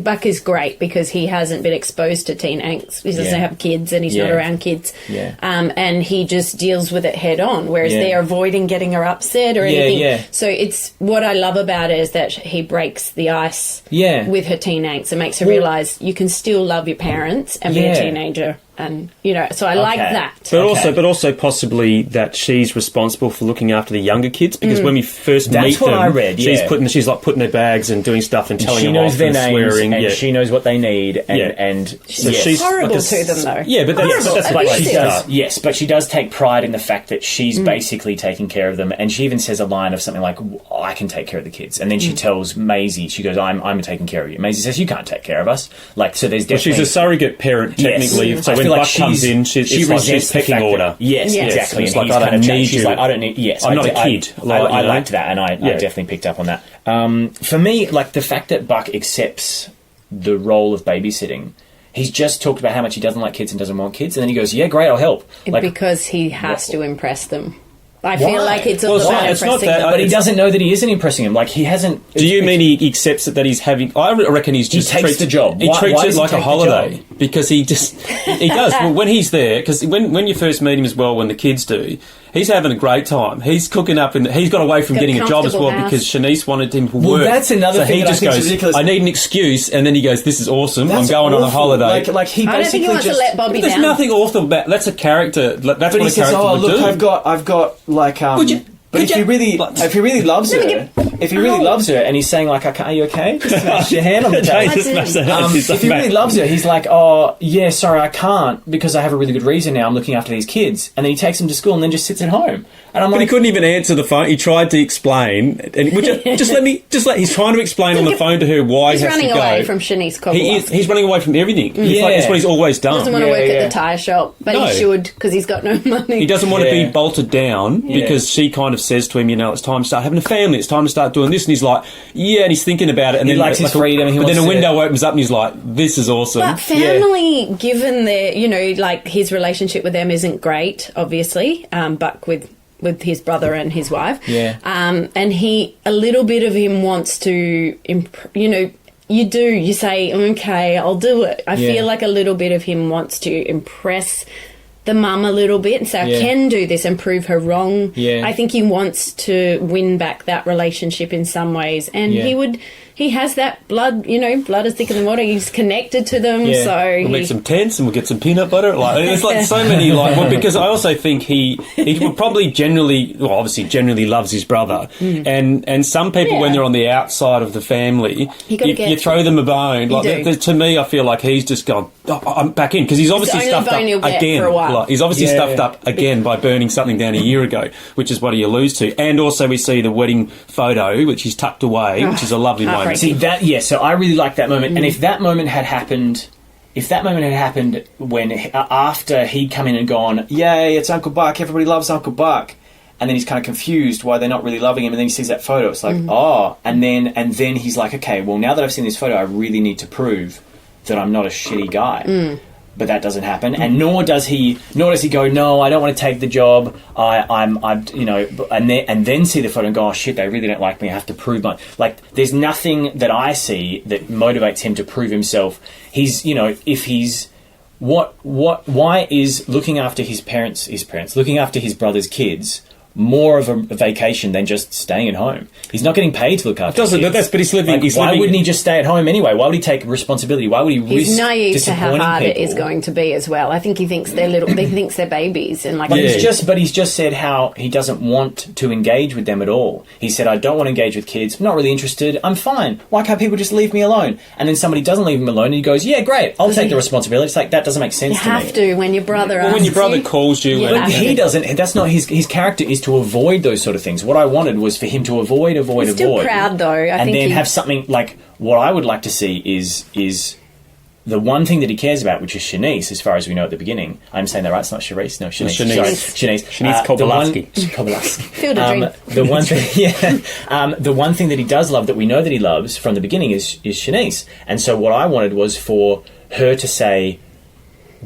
Buck is great because he hasn't been exposed to teen angst. He doesn't have kids, and he's not around kids. And he just deals with it head on, whereas they're avoiding getting her upset or anything. So it's what I love about it is that he breaks the ice with her teen angst and makes her realise you can still love your parents and be a teenager. And, so I like that. But also possibly that she's responsible for looking after the younger kids, because when we first meet them, I read, she's putting their bags and doing stuff and telling them off their and names, swearing. And she knows what they need. And she's horrible to them, though. Yeah, but that's what she does. Yes, but she does take pride in the fact that she's basically taking care of them. And she even says a line of something like, I can take care of the kids. And then she tells Maisie, she goes, I'm taking care of you. Maisie says, you can't take care of us. So there's definitely... she's a surrogate parent, technically. So when Buck comes in, she's pecking order. Yes, exactly. It's like, I don't need you. She's like, I don't need... Yes, I'm not a kid. I liked that, and I definitely picked up on that. For me, like, the fact that Buck accepts the role of babysitting... He's just talked about how much he doesn't like kids and doesn't want kids, and then he goes, yeah, great, I'll help. Because he has to impress them. I feel like it's all about it's not impressing that, them. But he doesn't know that he isn't impressing him. Like, he hasn't... Do you mean he accepts it that he's having... I reckon he's just... He takes the job. He treats it like a holiday. Because he just... He does. Well, when he's there... Because when you first meet him as well, when the kids do... He's having a great time. He's cooking up, and he's got away from getting a job as well because Shanice wanted him to work. Well, that's another thing he just goes, ridiculous. I need an excuse, and then he goes, "This is awesome. I'm going on a holiday." Like he basically I don't think he wants to let Bobby down. There's nothing awful about. That's a character. That's what he a says, character would do. I've got like. But if he really loves her, and he's saying like, "Are you okay?" Just smash your hand on the table. If he really loves her, he's like, "Oh, yeah, sorry, I can't because I have a really good reason now. I'm looking after these kids." And then he takes them to school and then just sits at home. And but he couldn't even answer the phone. He tried to explain, and he's trying to explain on the phone to her why he has to go. He's running away from Shanice Cobble. He's running away from everything. It's what he's always done. He doesn't want to work at the tyre shop, but he should because he's got no money. He doesn't want to be bolted down because she kind of says to him, it's time to start having a family. It's time to start doing this. And he's like, and he's thinking about it. And he likes his freedom. But then a window opens up and he's like, this is awesome. But family, given their, his relationship with them isn't great, obviously, Buck with his brother and his wife. And he, a little bit of him wants to, you say, okay, I'll do it. I feel like a little bit of him wants to impress the mum a little bit and say, I can do this and prove her wrong. I think he wants to win back that relationship in some ways. And he has that blood, blood is thicker than water. He's connected to them. So we'll make some tents and we'll get some peanut butter. It's like so many, because I also think he would probably generally loves his brother. And some people, when they're on the outside of the family, you throw them a bone. To me, I feel like he's just gone, I'm back in. Because he's obviously stuffed up again. He's obviously stuffed up again by burning something down a year ago, which is what he alludes to. And also we see the wedding photo, which he's tucked away, which is a lovely moment. See that? So I really like that moment. And if that moment had happened when after he'd come in and gone, yay, it's Uncle Buck, everybody loves Uncle Buck, and then he's kind of confused why they're not really loving him, and then he sees that photo, it's like, and then he's like, okay, well, now that I've seen this photo, I really need to prove that I'm not a shitty guy. But that doesn't happen, and nor does he go, no, I don't want to take the job. I'm and then see the photo and go, oh shit, they really don't like me. I have to prove there's nothing that I see that motivates him to prove himself. He's, if he's why is looking after his parents, looking after his brother's kids, more of a vacation than just staying at home. He's not getting paid to look after kids. But he's living. Why wouldn't he just stay at home anyway? Why would he take responsibility? Why would he risk He's naive to how hard people? it is going to be as well. I think he thinks they're little. He thinks they're babies, and he's just said how he doesn't want to engage with them at all. He said, "I don't want to engage with kids. I'm not really interested. I'm fine. Why can't people just leave me alone?" And then somebody doesn't leave him alone, and he goes, "Yeah, great. I'll take the responsibility." It's like that doesn't make sense. You have to when your brother. Well, when your brother calls you, but he doesn't. That's not his character. Is to avoid those sort of things. What I wanted was for him to avoid. He's still proud though, and then have something like what I would like to see is the one thing that he cares about, which is Shanice, as far as we know at the beginning. I'm saying that right? It's not Charisse. No, Shanice. Shanice Kobylowski. Field of dream. The one thing, the one thing that he does love, that we know that he loves from the beginning, is Shanice. And so what I wanted was for her to say,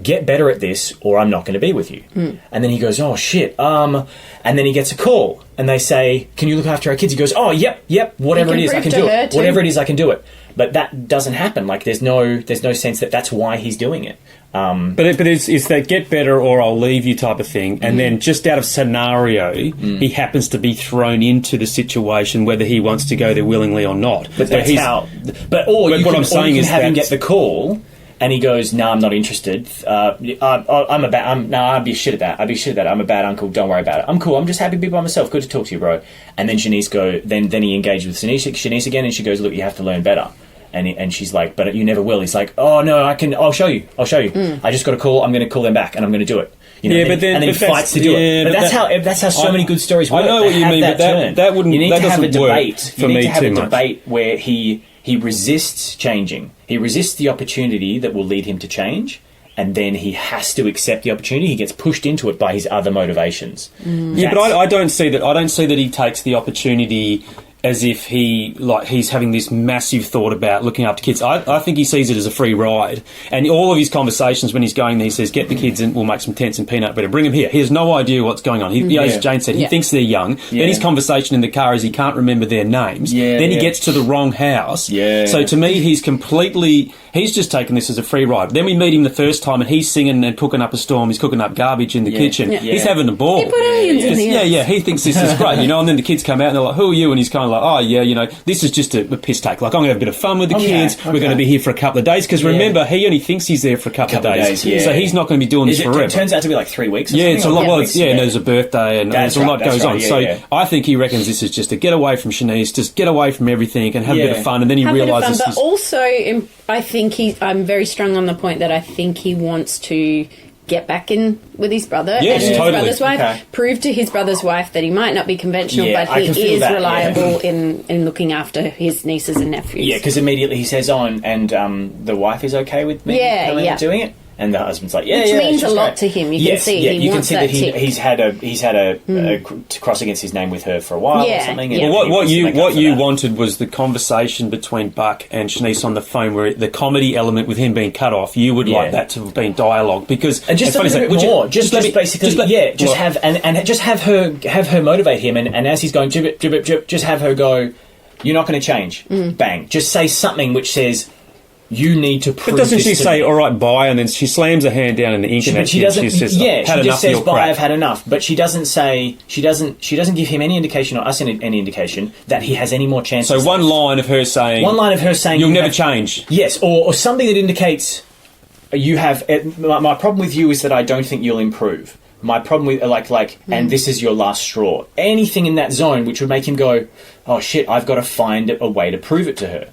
"Get better at this, or I'm not going to be with you." And then he goes, "Oh shit!" And then he gets a call, and they say, "Can you look after our kids?" He goes, "Oh, yep, whatever it is, I can do it. Whatever it is, I can do it." But that doesn't happen. Like, there's no sense that that's why he's doing it. But it's that get better or I'll leave you type of thing, and then just out of scenario, he happens to be thrown into the situation whether he wants to go there willingly or not. But that's how. What I'm saying is, have him get the call. And he goes, "No, I'm not interested. I'd be shit at that. I'm a bad uncle. Don't worry about it. I'm cool. I'm just happy to be by myself. Good to talk to you, bro." And then Shanice then he engaged with Shanice again, and she goes, "Look, you have to learn better." And she's like, "But you never will." He's like, "Oh no, I'll show you. I just got a call. I'm going to call them back, and I'm going to do it." You know, but then he fights to do it. But that's how so many good stories work. I know what you mean, but that wouldn't. You need that to have a doesn't work debate for me too much. You need to have a debate where he resists changing. He resists the opportunity that will lead him to change, and then he has to accept the opportunity. He gets pushed into it by his other motivations. Yeah, but I don't see that. I don't see that he takes the opportunity as if he's having this massive thought about looking after kids. I think he sees it as a free ride. And all of his conversations when he's going there, he says, "Get the kids and we'll make some tents and peanut butter. Bring them here." He has no idea what's going on. As Jane said, he thinks they're young. Then his conversation in the car is he can't remember their names. Then he gets to the wrong house. So to me, he's just taken this as a free ride. Then we meet him the first time and he's singing and cooking up a storm. He's cooking up garbage in the kitchen. He's having a ball. He put onions in the he thinks this is great, and then the kids come out and they're like, "Who are you?" And he's kind of like, "Oh yeah, this is just a piss take. Like, I'm going to have a bit of fun with the kids. We're going to be here for a couple of days." Because remember, he only thinks he's there for a couple of days. So he's not going to be doing this forever. It turns out to be like 3 weeks. It's a lot. And there's a birthday and there's a lot goes on. So I think he reckons this is just a get away from Shanice, just get away from everything and have a bit of fun. And then he realises. But also, I think I'm very strong on the point that I think he wants to get back in with his brother and his brother's wife, prove to his brother's wife that he might not be conventional, but he is reliable in looking after his nieces and nephews. Yeah, because immediately he says, and the wife is okay with me doing it. And the husband's like, which means a lot to him. You can see he wants that tick. He's had a cross against his name with her for a while or something. Yeah. Well, what you wanted was the conversation between Buck and Shanice on the phone, where the comedy element with him being cut off. You would like that to have been dialogue, because and just a little bit more. Just have her motivate him, and as he's going jib it, just have her go, "You're not going to change." Bang. Just say something which says, "You need to prove." But doesn't she say, "All right, bye," and then she slams her hand down in the ink, and she doesn't. She just says, "Bye, I've had enough." But she doesn't say. She doesn't give him any indication, or us any indication, that he has any more chances. So one line of her saying, "You'll never change." Yes, or something that indicates you have. My problem with you is that I don't think you'll improve. My problem with and this is your last straw. Anything in that zone which would make him go, "Oh shit, I've got to find a way to prove it to her."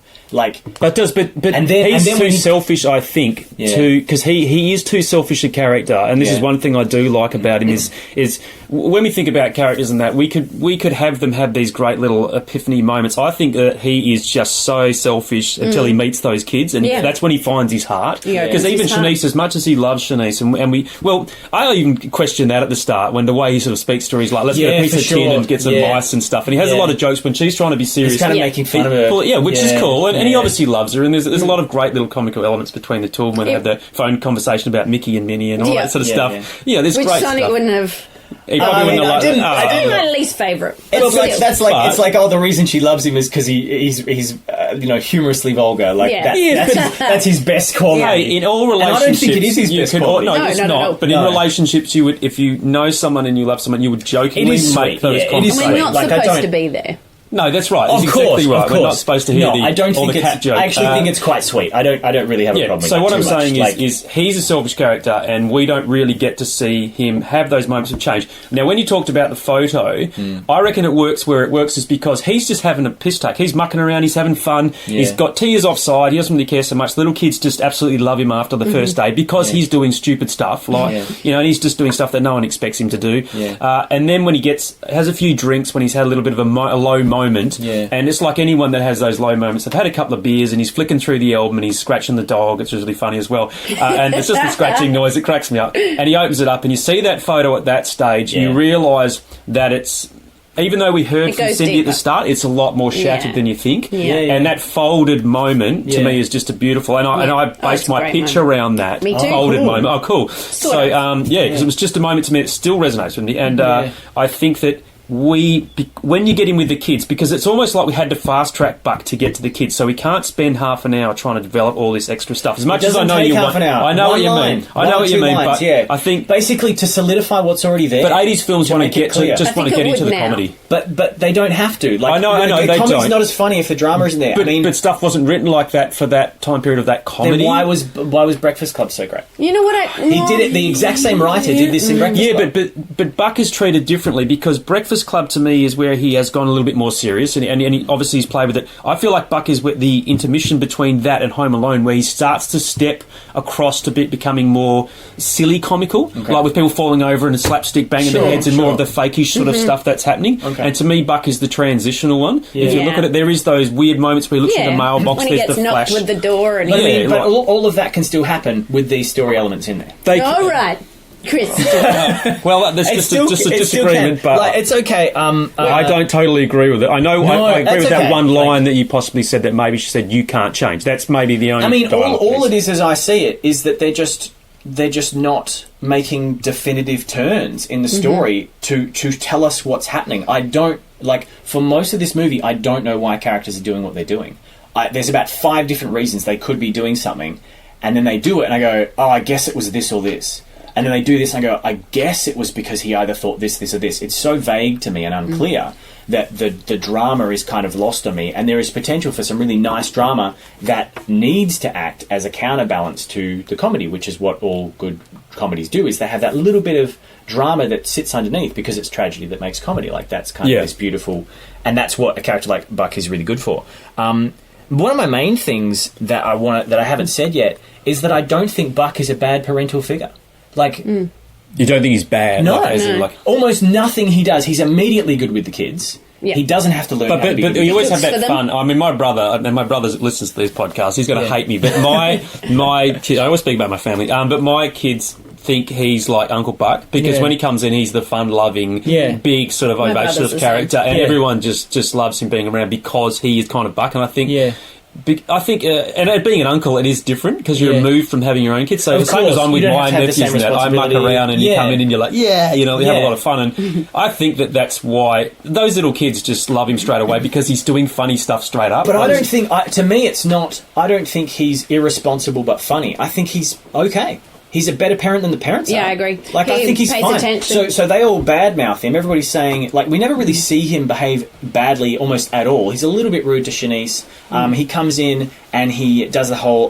But he's too selfish, I think, because he is too selfish a character, and this is one thing I do like about him is when we think about characters and that we could have them have these great little epiphany moments. I think that he is just so selfish until he meets those kids, and that's when he finds his heart. Because even Shanice, as much as he loves Shanice, I even question that at the start when the way he sort of speaks to her, he's like, "Let's get a piece of tin and get some mice and stuff," and he has a lot of jokes when she's trying to be serious. He's kind of making fun of her. Which is cool. And he obviously loves her, and there's a lot of great little comical elements between the two of them when they have the phone conversation about Mickey and Minnie and all that sort of stuff. There's which great Sonic stuff. wouldn't have He probably wouldn't have liked it. I didn't my least favourite. It's like the reason she loves him is because he's humorously vulgar. Like that's his best quality. Hey, in all relationships, and I don't think it is his best quality. No, it's not. But in relationships, you would, if you know someone and you love someone, you would jokingly make those conversations. And we're not supposed to be there. No, that's right. Of That's course, exactly right. of course. We're not supposed to hear I don't think the cat joke. I actually think it's quite sweet. I don't really have a problem with so that what I'm too saying much. is he's a selfish character, and we don't really get to see him have those moments of change. Now, when you talked about the photo, I reckon it works where it works is because he's just having a piss take. He's mucking around. He's having fun. Yeah. He's got tears offside. He doesn't really care so much. Little kids just absolutely love him after the first day because he's doing stupid stuff, and he's just doing stuff that no one expects him to do. Yeah. And then when he has a few drinks, when he's had a little bit of a low moment, and it's like anyone that has those low moments. I've had a couple of beers and he's flicking through the album and he's scratching the dog. It's really funny as well. And it's just the scratching noise. It cracks me up. And he opens it up and you see that photo at that stage. You realise that it's... Even though we heard from Cindy at the start, it's a lot more shattered than you think. And that folded moment, to me, is just a beautiful... And I based my pitch around that folded moment. Oh, cool. So, because it was just a moment to me that still resonates with me. And I think that when you get in with the kids, because it's almost like we had to fast track Buck to get to the kids, so we can't spend half an hour trying to develop all this extra stuff. As much as I know you want, I know what you mean. I know what you mean, but I think basically to solidify what's already there. But 80s films want to get into the comedy, but they don't have to. Like, I know they comedy's don't. not as funny if the drama isn't there. But stuff wasn't written like that for that time period of that comedy. Then why was Breakfast Club so great? You know what? He did it. The exact same writer did this in Breakfast Club. But Buck is treated differently because Breakfast Club to me is where he has gone a little bit more serious, and he obviously he's played with it. I feel like Buck is the intermission between that and Home Alone, where he starts to step across to becoming more silly comical, like with people falling over and a slapstick banging their heads and more of the fakeish sort of stuff that's happening. And to me, Buck is the transitional one. If you look at it, there is those weird moments where he looks in the mailbox, when he gets knocked with the door, and but all of that can still happen with these story elements in there. All right. Chris. Well, there's just a disagreement, but it's okay. I don't totally agree with it. I agree with that one line that you possibly said that maybe she said you can't change. That's maybe the only. I mean, all it is, as I see it, is that they're just not making definitive turns in the story to tell us what's happening. I don't for most of this movie. I don't know why characters are doing what they're doing. There's about 5 different reasons they could be doing something, and then they do it, and I go, oh, I guess it was this or this. And then they do this and I go, I guess it was because he either thought this, or this. It's so vague to me and unclear that the drama is kind of lost on me. And there is potential for some really nice drama that needs to act as a counterbalance to the comedy, which is what all good comedies do, is they have that little bit of drama that sits underneath because it's tragedy that makes comedy. Like, that's kind of this beautiful... And that's what a character like Buck is really good for. One of my main things that I haven't said yet is that I don't think Buck is a bad parental figure. You don't think he's bad? No. Almost nothing he does. He's immediately good with the kids. Yeah. He doesn't have to learn how to be good. But you always have that fun. I mean, my brother listens to these podcasts. He's going to hate me. But my kids, I always speak about my family, but my kids think he's like Uncle Buck because when he comes in, he's the fun-loving, big sort of vivacious character, and everyone just loves him being around because he is kind of Buck. And I think... and being an uncle, it is different because you're removed from having your own kids. So the same as I'm with my nephews and that. I muck around and you come in and you're like, we have a lot of fun. And I think that's why those little kids just love him straight away because he's doing funny stuff straight up. But I don't think, to me, it's not, I don't think he's irresponsible but funny. I think he's okay. He's a better parent than the parents are. Yeah, I agree. I think he's fine. Attention. So they all badmouth him. Everybody's saying... we never really see him behave badly almost at all. He's a little bit rude to Shanice. He comes in and he does the whole,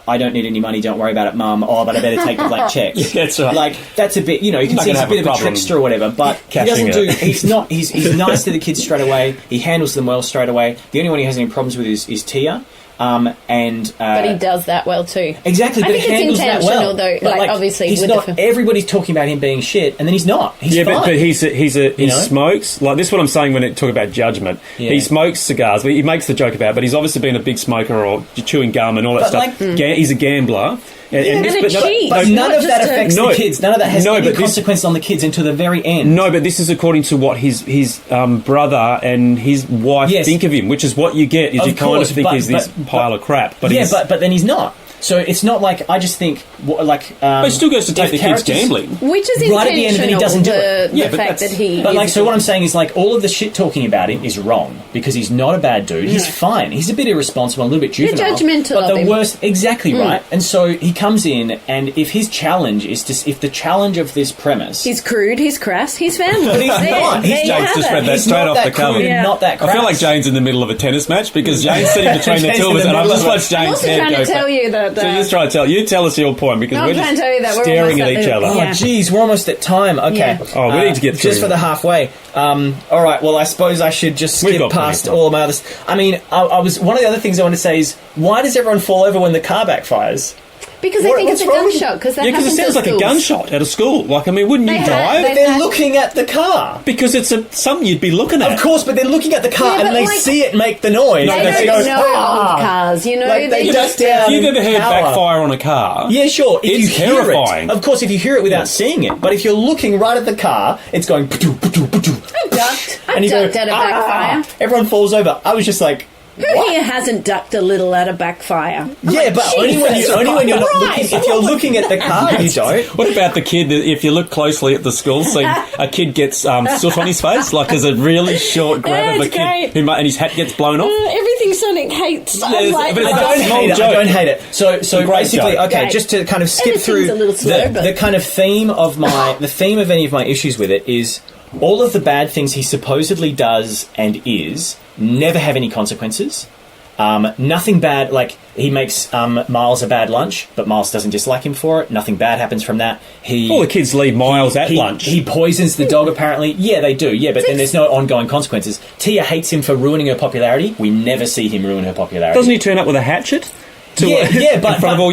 I don't need any money, don't worry about it, Mum. But I better take the black checks. That's right. That's a bit... you can see he's a bit of a trickster or whatever, but he doesn't do... He's not... He's nice to the kids straight away. He handles them well straight away. The only one he has any problems with is Tia. But he does that well too. Exactly, but I think he handles it's that well. Though, obviously, he's not. Everybody's talking about him being shit, and then he's not. He's fine. But he smokes. Like, this is what I'm saying when it talk about judgment. Yeah. He smokes cigars. He makes the joke about it, but he's obviously been a big smoker or chewing gum and all that stuff. He's a gambler. But none of that affects the kids. None of that has any consequence on the kids until the very end. No, but this is according to what his brother and his wife think of him, which is what you get. Is you kind of think he's this pile of crap. But but then he's not. So it's not like I just think but he still goes to take the kids gambling, which is right at the end, and then he doesn't do it. The fact that he. But so what I'm saying is all of the shit talking about him is wrong because he's not a bad dude. He's fine. He's a bit irresponsible, a little bit juvenile. You're judgmental but of the him. worst, exactly right. And so he comes in, and if his challenge is if the challenge of this premise, he's crude, he's crass, he's family. But he's not. James just read that straight off the cover. Not that crass. I feel like Jane's in the middle of a tennis match because Jane's sitting between the two of us, and I've just watched Jane's head go. I'm also trying to tell you that. So just try to tell us your point because we're just staring at each other. Oh, geez, we're almost at time. Okay. Yeah. Oh, we need to get through just for the halfway. All right. Well, I suppose I should just skip past all of my others. I mean, I was one of the other things I want to say is why does everyone fall over when the car backfires? Because they think it's a gunshot. Because it sounds like a gunshot at a school. Like, I mean, wouldn't you die? But they're looking at the car. Because it's something you'd be looking at. Of course, but they're looking at the car and they see it make the noise. They don't know old cars, you know. They just down. If you've ever heard backfire on a car, yeah, sure. It's terrifying. Of course, if you hear it without seeing it. But if you're looking right at the car, it's going. I've ducked at a backfire. Everyone falls over. I was just like. Who here hasn't ducked a little at a backfire? Yeah, but only when you're not looking. If you're looking at the car, you don't. What about the kid that, if you look closely at the school scene, a kid gets soot on his face? Like there's a really short grab of a kid and his hat gets blown off? Everything Sonic hates. I don't hate it. So basically, okay, just to kind of skip through the kind of theme of any of my issues with it is all of the bad things he supposedly does and is never have any consequences. Nothing bad, like he makes Miles a bad lunch, but Miles doesn't dislike him for it. Nothing bad happens from that. All the kids leave Miles at lunch. He poisons the dog, apparently. Yeah, they do. Yeah, but then there's no ongoing consequences. Tia hates him for ruining her popularity. We never see him ruin her popularity. Doesn't he turn up with a hatchet? But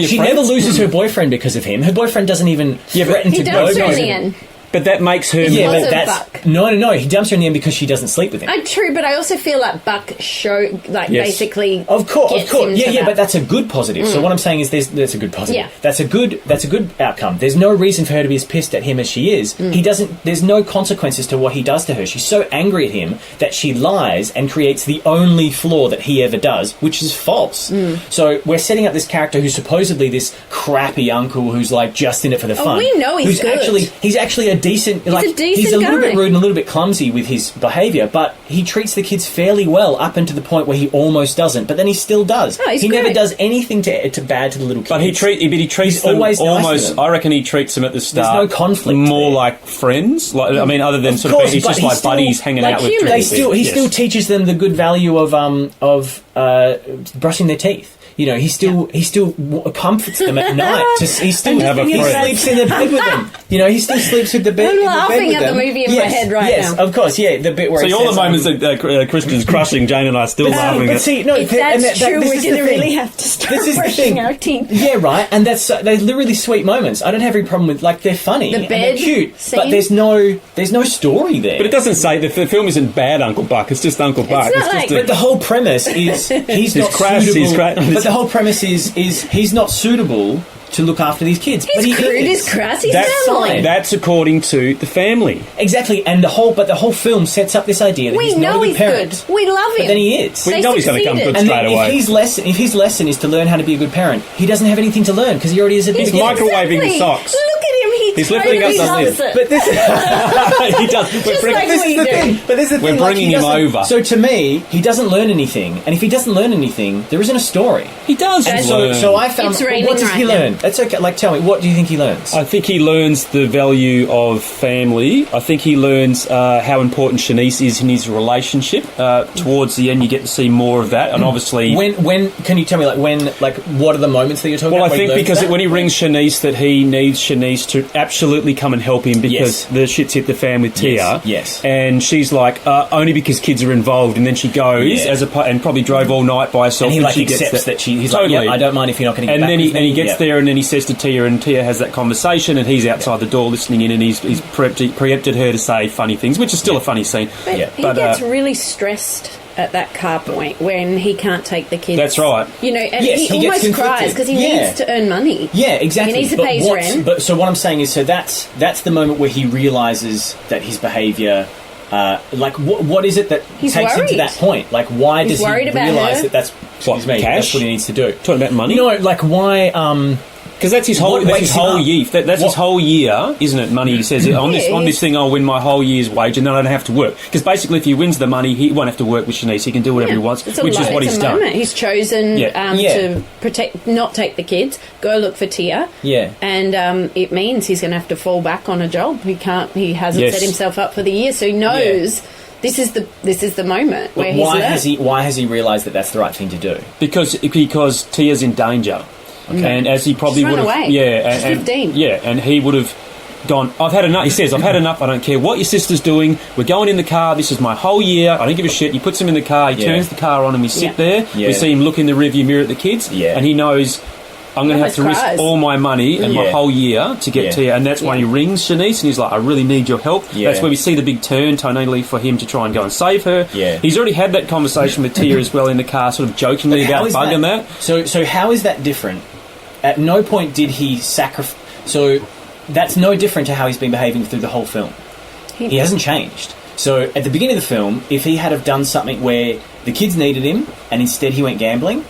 she never loses her boyfriend because of him. Her boyfriend doesn't even threaten to go. He dumps her in the end. But that makes her... Yeah, but that's... No. He dumps her in the end because she doesn't sleep with him. True, but I also feel like Buck basically... Of course. Yeah, but that's a good positive. So what I'm saying is that's a good positive. Yeah. That's a good outcome. There's no reason for her to be as pissed at him as she is. There's no consequences to what he does to her. She's so angry at him that she lies and creates the only flaw that he ever does, which is false. So we're setting up this character who's supposedly this crappy uncle who's like just in it for the fun. We know he's good. He's actually a decent... He's a little bit rude and a little bit clumsy with his behaviour, but he treats the kids fairly well up until the point where he almost doesn't, but then he still does. Oh, he never does anything to bad to the little kids. But he treats them always almost... Nice to them. I reckon he treats them at the start... There's no conflict more there. like friends. Like, I mean, other than he's just like buddies hanging out with humans. He still teaches them the good value of brushing their teeth. You know, he still comforts them at night. He still sleeps in the bed with them. You know, he still sleeps with the bed. I'm laughing at the movie in my head now. Yes, of course, yeah. The bit where all the moments that Christian's crushing, Jane and I are still laughing at. If that's true, we didn't really have to start brushing our teeth. Yeah, right. And they're really sweet moments. I don't have any problem with they're funny. The bed and they're cute, scene. but there's no story there. But it doesn't say the film isn't bad Uncle Buck. It's just Uncle Buck. But the whole premise is he's not crass. Suitable. He's great. But the whole premise is he's not suitable to look after these kids. He's crude, he's crass, he's family. That's according to the family. Exactly, and the whole film sets up this idea that he's not a good parent. Good. We love him. But then he is. We know he's going to come good straight away. If his lesson is to learn how to be a good parent, he doesn't have anything to learn because he already is a big... He's microwaving the socks. Look at him, he's lifting up the lid. But this he does. This is the thing. But this is the thing. We're bringing him over. So to me, he doesn't learn anything, and if he doesn't learn anything, there isn't a story. He does. So I found. What does he learn? That's okay. Like, tell me, what do you think he learns? I think he learns the value of family. I think he learns how important Shanice is in his relationship. Towards the end, you get to see more of that, and obviously, when can you tell me what are the moments that you're talking about? Well, I think because when he rings Shanice, that he needs Shanice to absolutely come and help him because the shit's hit the fan with Tia. Yes. And she's like, only because kids are involved, and then she goes and probably drove all night by herself. And he she accepts that he's totally. like, I don't mind if you're not going to get back with me. And he gets there, and then he says to Tia, and Tia has that conversation, and he's outside the door listening in, and he's preempted her to say funny things, which is still a funny scene. But he gets really stressed at that car point when he can't take the kids. That's right. You know, and he almost cries because he needs to earn money. Yeah, exactly. He needs to pay his rent. But so what I'm saying is, that's the moment where he realises that his behaviour Like, what is it that He's takes him to worried. that point? Like, why He's does he worried about realise her. that that's What, cash? That's what he needs to do? Talking about money? No, like, why... Because that's his whole. What That's wakes his him whole up? year. That's his whole year, isn't it? Money. He says on this thing, I'll win my whole year's wage, and then I don't have to work. Because basically, if he wins the money, he won't have to work with Shanice. He can do whatever he wants, which is what he's done. He's chosen to not take the kids, go look for Tia. Yeah. And it means he's going to have to fall back on a job. He can't. He hasn't set himself up for the year, so he knows. This is the moment where why has he realised that that's the right thing to do? Because Tia's in danger. Okay. And as he probably would have, She's 15. And he would have gone, I've had enough. He says, I've had enough. I don't care what your sister's doing. We're going in the car. This is my whole year. I don't give a shit. He puts him in the car. He turns the car on, and we sit there. Yeah. We see him look in the rearview mirror at the kids, and he knows I'm going to have to risk all my money and my whole year to get Tia. And that's why he rings Shanice, and he's like, I really need your help. Yeah. That's where we see the big turn tonally for him to try and go and save her. Yeah. He's already had that conversation with Tia as well in the car, sort of jokingly about bugging that. So how is that different? At no point did he sacrifice... So that's no different to how he's been behaving through the whole film. He hasn't changed. So at the beginning of the film, if he had have done something where the kids needed him and instead he went gambling,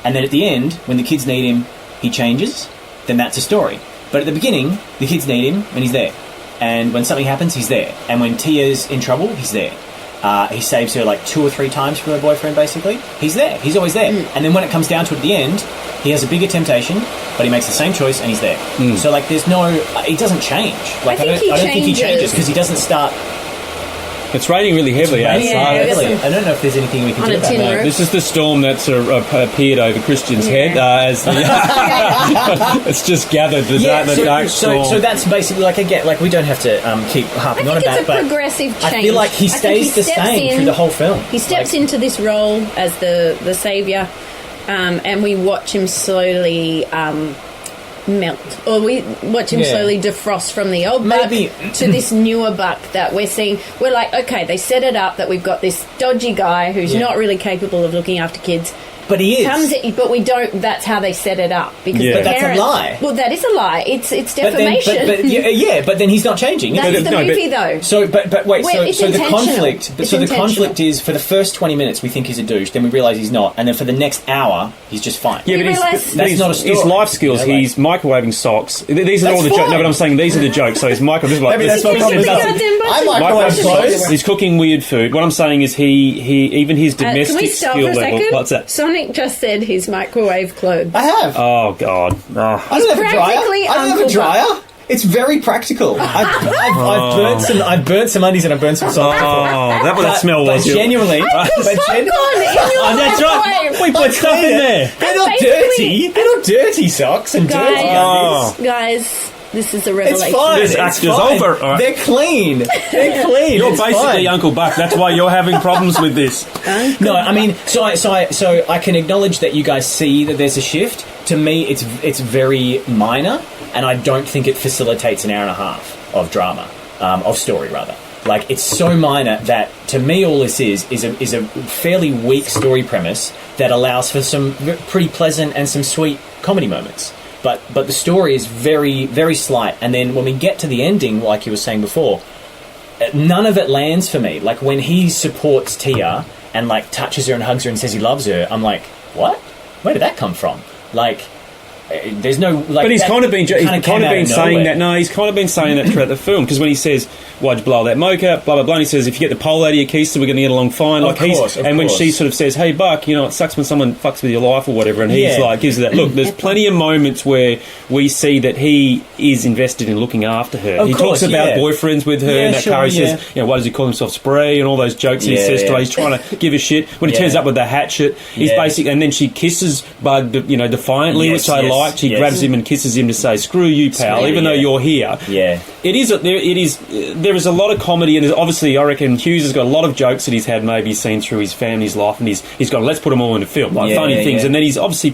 and then at the end, when the kids need him, he changes, then that's a story. But at the beginning, the kids need him and he's there. And when something happens, he's there. And when Tia's in trouble, he's there. He saves her like 2 or 3 times from her boyfriend, basically. He's there. He's always there. And then when it comes down to it at the end, he has a bigger temptation, but he makes the same choice and he's there. So, like, there's no... He doesn't change. Like, I don't think he changes because he doesn't start... It's raining really heavily outside. I don't know if there's anything we can do about that. This is the storm that's appeared over Christian's head as the... it's just gathered the dark storm. So that's basically, like, again, like, we don't have to keep harping on about it, but... it's a progressive change. I feel like he stays the same through the whole film. He steps into this role as the saviour, and we watch him slowly... melt, or we watch him slowly defrost from the old buck to this newer buck that we're seeing. We're like, okay, they set it up that we've got this dodgy guy who's not really capable of looking after kids. But he is. But we don't. That's how they set it up. Because the but that's parents, a lie. Well, that is a lie. It's defamation. But then he's not changing. That's the movie, though. So, but wait. So the conflict. So the conflict is for the first 20 minutes we think he's a douche, then we realise he's not, and then for the next hour he's just fine. Yeah, but that's not a story. His life skills. He's microwaving socks. These are all the jokes. No, but I'm saying these are the jokes. So he's microwaving. Maybe that's my problem. I microwave clothes. He's cooking weird food. What I'm saying is he even his domestic skill level. What's that? Sonic just said his microwave clothes. I have. Oh God. Oh. I don't have a dryer. It's very practical. I've burnt some undies and I've burnt some socks. Oh, that's what that smell was. But genuinely, that's right. We put stuff in there. They're not dirty. They're not dirty socks and dirty undies. Guys, this is a revelation. It's fine. This act is over. Right. They're clean. You're basically Uncle Buck. That's why you're having problems with this. No, I mean, so I can acknowledge that you guys see that there's a shift. To me, it's very minor, and I don't think it facilitates an hour and a half of drama, of story rather. Like, it's so minor that to me all this is a fairly weak story premise that allows for some pretty pleasant and some sweet comedy moments. But the story is very, very slight. And then when we get to the ending, like you were saying before, none of it lands for me. Like, when he supports Tia and, like, touches her and hugs her and says he loves her, I'm like, what? Where did that come from? Like, there's no... Like, but he's kind of been saying that. No, he's kind of been saying that throughout the film, because when he says, why'd you blow that mocha, blah, blah, blah, and he says, if you get the pole out of your keister, we're going to get along fine. Like, when she sort of says, hey, Buck, you know, it sucks when someone fucks with your life or whatever, and he's like, gives her that look. There's plenty of moments where we see that he is invested in looking after her. He talks about boyfriends with her in that car. He says, you know, why does he call himself Spray, and all those jokes he says to her. He's trying to give a shit. When he turns up with the hatchet, he's basically... And then she kisses Bug, you know, defiantly, which I liked. She grabs him and kisses him to say, screw you, pal, even though you're here. Yeah. There is a lot of comedy, and obviously I reckon Hughes has got a lot of jokes that he's had maybe seen through his family's life, and he's gone, let's put them all in a film, like funny things, and then he's obviously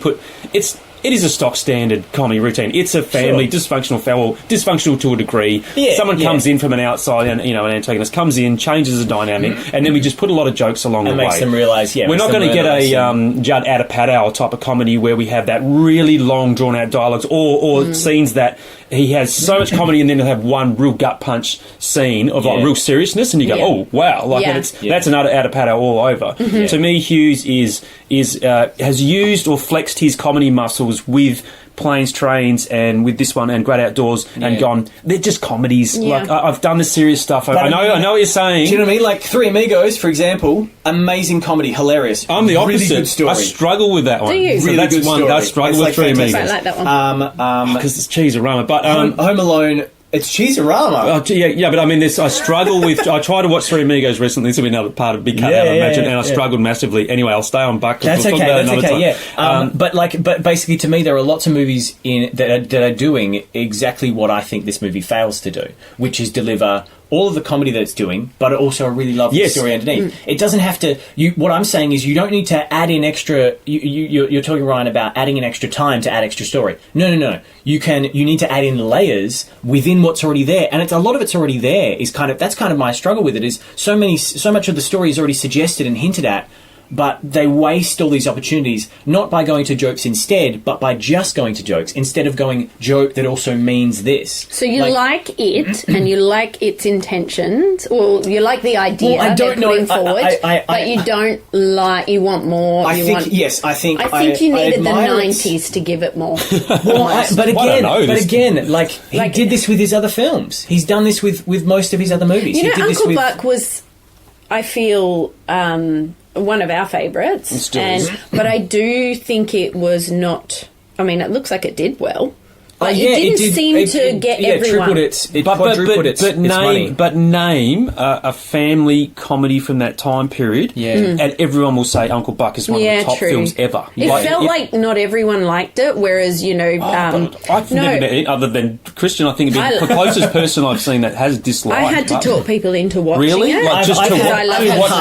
it is a stock standard comedy routine. It's a family, dysfunctional to a degree. Someone comes in from an outside, and you know, an antagonist comes in, changes the dynamic, and then we just put a lot of jokes along the way. And makes them realise, we're not going to get a Judd Apatow type of comedy where we have that really long, drawn-out dialogues or scenes that he has so much comedy, and then he'll have one real gut punch scene of like real seriousness, and you go, oh wow, like that's another Adapado all over. To me, Hughes has used or flexed his comedy muscles with Planes, Trains, and with this one and Great Outdoors, and gone, they're just comedies. Like I've done the serious stuff. I know what you're saying. Do you know what I mean? Like Three Amigos, for example, amazing comedy, hilarious. I'm the opposite. Really good story. I struggle with that one. Do you? So really that's good one. story. I struggle with Three Amigos. I like that one. Because it's cheese-a-rama. But Home Alone. It's cheese-a-rama. But I mean, I struggle with. I tried to watch Three Amigos recently. This will be another part of Big Cut Out, I imagine, and I struggled massively. Anyway, I'll stay on Buck. That's okay. But basically, to me, there are lots of movies that are doing exactly what I think this movie fails to do, which is deliver all of the comedy that it's doing, but also a really lovely story underneath. It doesn't have to. What I'm saying is, you don't need to add in extra. You're talking, Ryan, about adding in extra time to add extra story. No. You need to add in layers within what's already there, and a lot of it's already there. That's kind of my struggle with it. Is so much of the story is already suggested and hinted at. But they waste all these opportunities, not by going to jokes instead, but by just going to jokes, instead of going joke that also means this. So you like it, and you like its intentions, or you like the idea they're putting forward, but you don't like, you want more. I think you needed the 90s to give it more. But again, like he did this with his other films. He's done this with most of his other movies. You know, Uncle Buck was, I feel, one of our favourites, but I do think it was not. I mean, it looks like it did well. But it didn't seem to get everyone. But name a family comedy from that time period, and everyone will say Uncle Buck is one of the top films ever. It felt like not everyone liked it, whereas, I've never met, other than Christian, I think the closest person I've seen that has disliked. I had to talk people into watching really? it. Like just I've had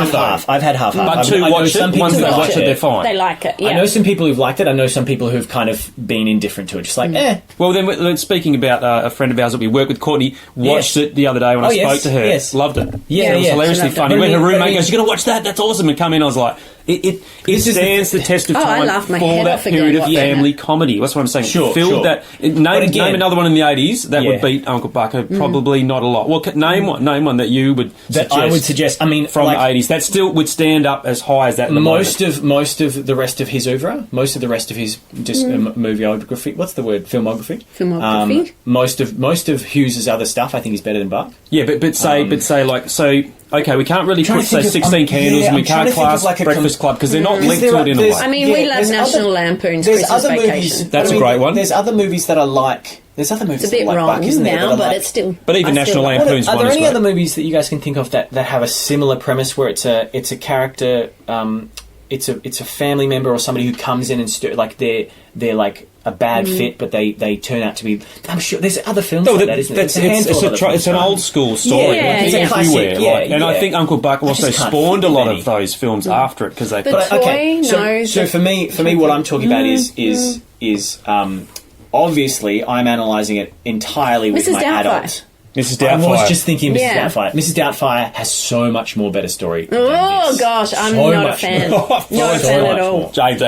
half. I've had half. But to watch it, once they watch it, they're fine. They like it, I know some people who've liked it. I know some people who've kind of been indifferent to it. Just like, Well, then, speaking about a friend of ours that we work with, Courtney, watched it the other day when I spoke to her. Yes. Loved it. It was hilariously funny. When her roommate goes, "You're going to watch that? That's awesome!" and come in, I was like, it stands the test of time for that period of family comedy. That's what I'm saying. Sure. That. Name another one in the 80s that would beat Uncle Buck. Probably not a lot. Well, name one that you would suggest. I would suggest. I mean, from the 80s, that still would stand up as high as that. Most of the rest of his oeuvre, most of the rest of his movieography. What's the word? Filmography. Most of Hughes's other stuff, I think, is better than Buck. Yeah, but say like so. Okay, we can't really put, say, 16 Candles, and we can't class Breakfast Club, because they're not linked to it in a way. I mean, we love National Lampoon's Christmas Vacation. That's a great one. There's other movies that I like. There's other movies it's a bit that I like wrong Buck, isn't there? now, but it's still... But even National Lampoon's one is great. Are there any other movies that you guys can think of that have a similar premise, where it's a character... It's a family member or somebody who comes in and they're like a bad fit, but they turn out to be. I'm sure there's other films like that, isn't there? It's an old school story. It's everywhere. And I think Uncle Buck also spawned a lot of those films after it because they. So for me, what I'm talking about is obviously I'm analysing it entirely with my adult. Mrs. Doubtfire. I was just thinking Mrs. Doubtfire. Mrs. Doubtfire has so much more better story. Oh gosh, I'm not a fan. Not a fan at all. James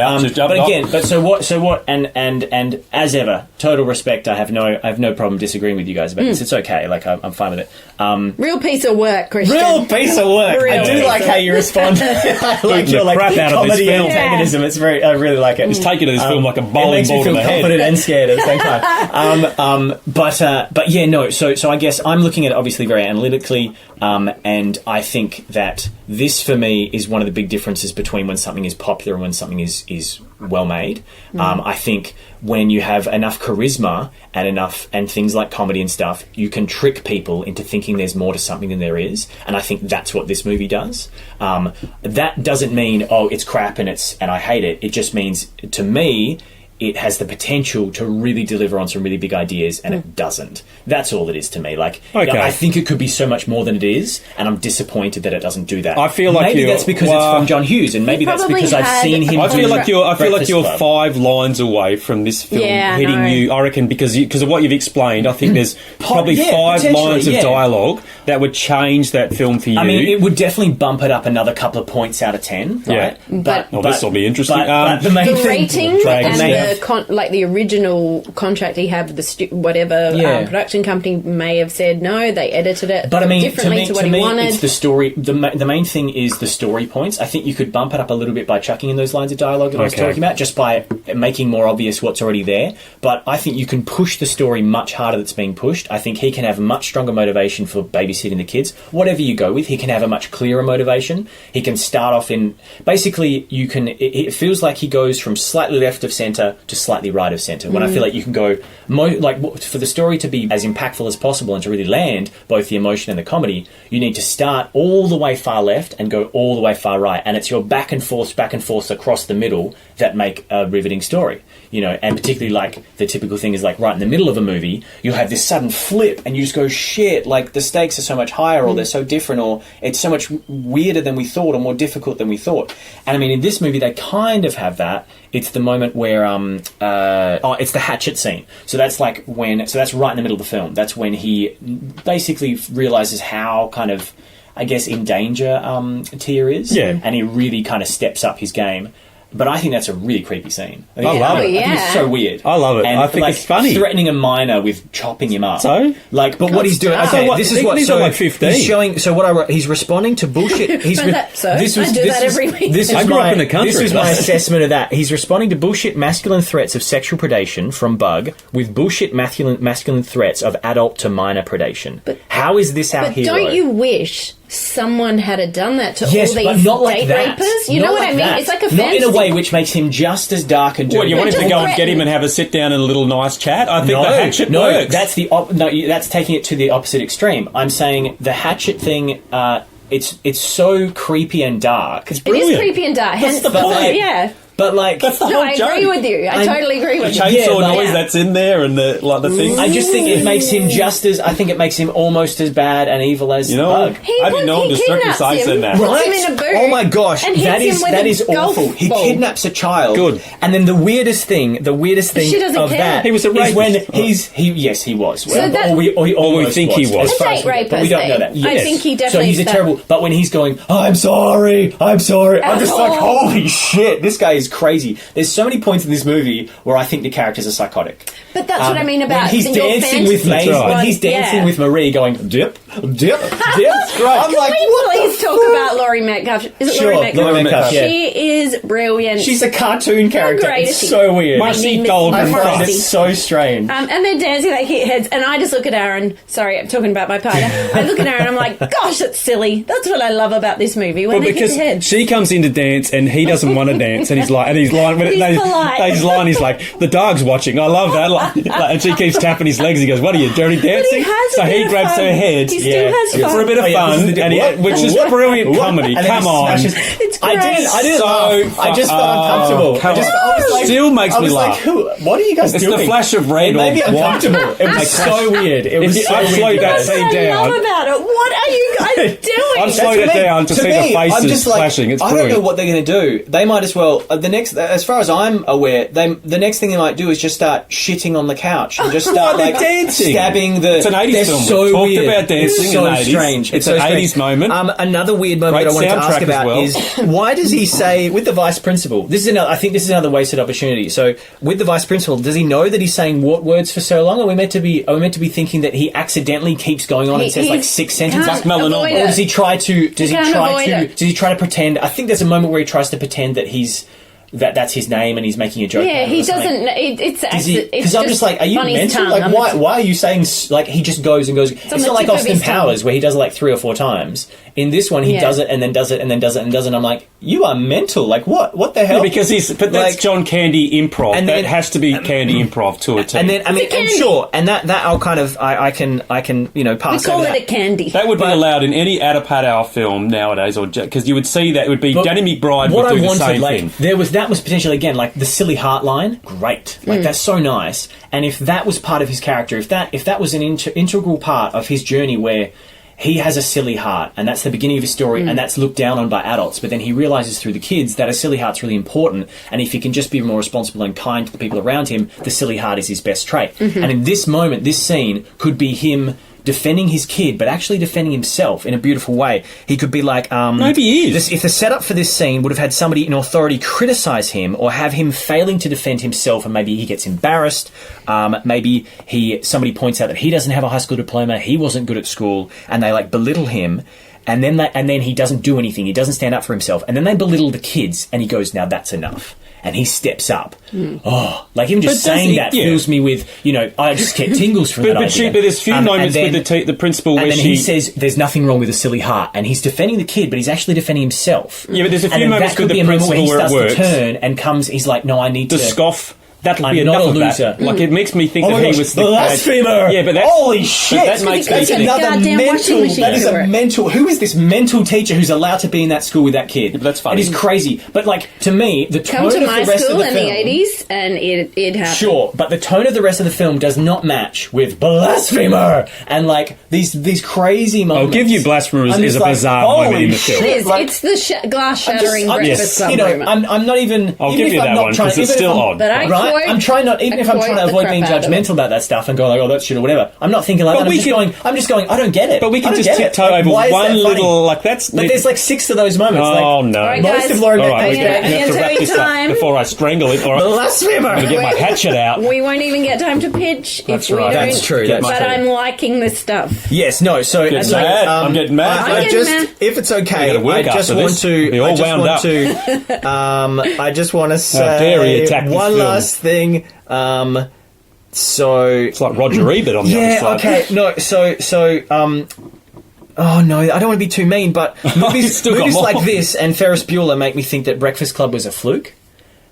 So what? And as ever, total respect. I have no problem disagreeing with you guys about this. It's okay. Like I'm fine with it. Real piece of work, Christian. Real piece of work. I do like how you respond. I like your crap out of this comedy film. antagonism. It's very. I really like it. He's taking this film like a bowling ball to the head. It makes me feel confident and scared at the same time. But yeah, no. So I guess I'm looking at it obviously very analytically, and I think that this for me is one of the big differences between when something is popular and when something is well made. I think when you have enough charisma and things like comedy and stuff, you can trick people into thinking there's more to something than there is, and I think that's what this movie does. That doesn't mean it's crap and I hate it. It just means, to me, it has the potential to really deliver on some really big ideas, and it doesn't. That's all it is to me. I think it could be so much more than it is, and I'm disappointed that it doesn't do that. I feel like maybe that's because it's from John Hughes, and maybe that's because I've seen him. I feel like you're 5 lines away from this film hitting you. I reckon because of what you've explained. I think there's probably 5 lines of dialogue that would change that film for you. I mean, it would definitely bump it up another couple of points out of 10. Right? But this will be interesting. But the main rating and the original contract he had with the production company may have said no. They edited it, but I mean, differently to what he wanted. It's the story. The main thing is the story points. I think you could bump it up a little bit by chucking in those lines of dialogue that I was talking about, just by making more obvious what's already there. But I think you can push the story much harder that's being pushed. I think he can have much stronger motivation for babysitting the kids. Whatever you go with, he can have a much clearer motivation. He can start off in... Basically, you can... It feels like he goes from slightly left of centre to slightly right of centre. When I feel like you can go... for the story to be as impactful as possible and to really land both the emotion and the comedy, you need to start all the way far left and go all the way far right. And it's your back and forth across the middle that make a riveting story. And particularly like the typical thing is like right in the middle of a movie, you'll have this sudden flip and you just go, shit, like the stakes are so much higher or they're so different or it's so much weirder than we thought or more difficult than we thought. And I mean, in this movie, they kind of have that. It's the moment where, it's the hatchet scene. So that's right in the middle of the film. That's when he basically realizes how kind of, I guess, in danger Tia is. Yeah. And he really kind of steps up his game. But I think that's a really creepy scene. I love it. Yeah. I think it's so weird. I love it. And I think it's funny. Threatening a minor with chopping him up. So? But what he's doing... Okay, this is what... These are like 15. He's showing... So what I wrote... He's responding to bullshit... I do that every week. I grew up in the country. This was my assessment of that. He's responding to bullshit masculine threats of sexual predation from Bug with bullshit masculine threats of adult to minor predation. But how is this our hero? But don't you wish... someone had done that to all these but not like date that. rapers. You know what I mean? That. It's like a not in a way which makes him just as dark and dirty. What, you wanted to go and get him and have a sit down and a little nice chat? I think the hatchet works. That's that's taking it to the opposite extreme. I'm saying the hatchet thing. It's so creepy and dark. It's brilliant. It is creepy and dark. That's the point. Yeah. But that's the whole joke. I agree with you. I totally agree with you. The chainsaw noise that's in there and the thing. I just think it makes him it makes him almost as bad and evil as Bug. I didn't know destructive sides in that. Puts him in a boot. Oh my gosh, that is awful. He kidnaps a child. Good. And then the weirdest thing of that he was a rapist. is when he was. So we think he was. A date rapist. But we don't know that. Yes. I think he definitely. So he's a terrible. But when he's going, I'm sorry. I'm just like, holy shit, this guy is crazy. There's so many points in this movie where I think the characters are psychotic. But that's what I mean about when he's dancing with when he's dancing with Marie, going dip, dip, dip. I'm like, please talk about Laurie Metcalf? Is it Laurie Metcalf? Yeah. She is brilliant. She's a cartoon character. It's so weird. Marcy Goldman. It's so strange. And they're dancing, they hit heads, and I just look at Aaron. Sorry, I'm talking about my partner. I look at Aaron and I'm like, gosh, it's silly. That's what I love about this movie when they hit heads. She comes in to dance and he doesn't want to dance, and he's like, he's like, the dog's watching. I love that. And she keeps tapping his legs. He goes, what are you, dirty dancing? So he grabs her head for a bit of fun, which is brilliant comedy. Come on. It's great. I didn't laugh. I just felt uncomfortable. Still makes me laugh. What are you guys doing? It's the flash of red. It made me uncomfortable. It was so weird. I've slowed that scene down. What about it? What are you guys doing? I've slowed it down to see the faces flashing. It's brilliant. I don't know what they're going to do. They might as well. As far as I'm aware, the next thing they might do is just start shitting on the couch and just start dancing, stabbing the. It's an 80s film. So we talked weird. About dancing it's so in the 80s. Strange. It's an 80s moment. Another weird moment I wanted to ask about is why does he say with the vice principal? I think this is another wasted opportunity. So with the vice principal, does he know that he's saying what words for so long? Are we meant to be thinking that he accidentally keeps going on and says like 6 sentences like melanoma? Or does he try to pretend? I think there's a moment where he tries to pretend that that's his name and he's making a joke. Yeah, he doesn't. Because I'm just like, are you mental? Like, why are you saying like he just goes and goes? It's not like Austin Powers where he does it like 3 or 4 times. In this one, he does it and then does it and then does it and does it. And I'm like, you are mental. Like what? What the hell? Yeah, because that's John Candy improv. And that has to be Candy improv to a T. And then and sure, and that I'll kind of I can pass. We call it a candy. That would be allowed in any Ada Padau film nowadays, or because you would see that it would be Danny McBride would do the same thing. That was potentially again like the silly heart line. Great, that's so nice. And if that was part of his character, if that was an integral part of his journey where he has a silly heart, and that's the beginning of his story, and that's looked down on by adults. But then he realises through the kids that a silly heart's really important, and if he can just be more responsible and kind to the people around him, the silly heart is his best trait. And in this moment, this scene could be him defending his kid, but actually defending himself in a beautiful way. He could be like, maybe he is. If the setup for this scene would have had somebody in authority criticize him or have him failing to defend himself, and maybe he gets embarrassed. Maybe somebody points out that he doesn't have a high school diploma, he wasn't good at school, and they like belittle him. And then he doesn't do anything. He doesn't stand up for himself. And then they belittle the kids, and he goes, "Now that's enough." And he steps up. Oh, like even just saying that fills me with, I just get tingles from that idea. But there's a few moments with the principal where he says, "There's nothing wrong with a silly heart," and he's defending the kid, but he's actually defending himself. Yeah, but there's a few moments with the principal where it works. Turn and comes. He's like, "No, I need to scoff." That would be I'm enough not a of loser. that. Like, it makes me think that he was the blasphemer. Yeah, but holy shit! That makes me That's think. another mental. That is a mental. Who is this mental teacher who's allowed to be in that school with that kid? Yeah, but that's funny. It is crazy. But like to me, the tone of the rest of the film. Come to my school in the 80s, and it happened. Sure, but the tone of the rest of the film does not match with blasphemer and like these crazy moments. I'll give you blasphemer is a bizarre moment in the film. It is. It's the glass shattering breakfast club moment. I'm not even. I'll give you that one because it's still odd. But I'm trying not. Even if I'm trying to avoid being judgmental about that stuff and going like, "Oh, that's shit" or whatever, I'm not thinking like that. I'm just going. I don't get it. But we can just tiptoe over one little like that's. Like there's like 6 of those moments. Oh no! Right, most guys, of Lauren. All right, we have to wrap this up before I strangle it. All right, blasphemer. I'm gonna get my hatchet out. We won't even get time to pitch That's if we right. don't. That's true. But I'm liking this stuff. Yes. No. So I'm getting mad. If it's okay, I just want to say one last thing. So it's like Roger Ebert on the other side. Okay. No. Oh no, I don't want to be too mean, but movies like this and Ferris Bueller make me think that Breakfast Club was a fluke.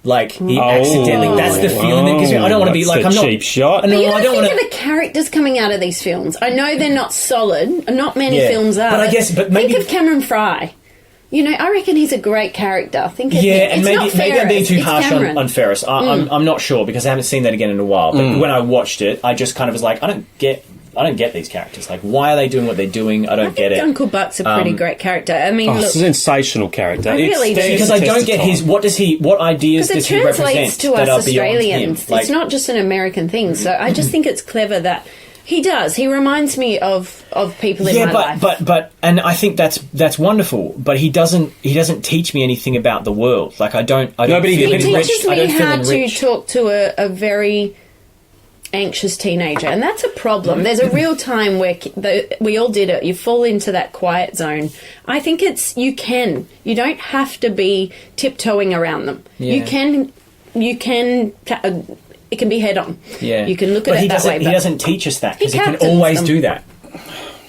Like he accidentally. That's the feeling. Because I don't want to be like I'm not cheap shot. But I don't think of the characters coming out of these films. I know they're not solid. Not many films are. But I guess. But maybe think of Cameron Fry. I reckon he's a great character. Think of him. And maybe I'm being too harsh on Ferris. I'm not sure because I haven't seen that again in a while. But when I watched it, I just kind of was like, I don't get these characters. Like, why are they doing what they're doing? I don't get it. Uncle Buck's a pretty great character. I mean, look, sensational character. I really do. Because I don't get his. What ideas does he represent? Because it translates to us Australians. It's not just an American thing. So I just think it's clever that. He does. He reminds me of people in my life. But I think that's wonderful. But he doesn't teach me anything about the world. Like I don't. He teaches me how to talk to a very anxious teenager, and that's a problem. There's a real time where we all did it. You fall into that quiet zone. I think you don't have to be tiptoeing around them. Yeah. You can. It can be head on. Yeah. You can look at it that way. He doesn't teach us that because he can captains always them. do that.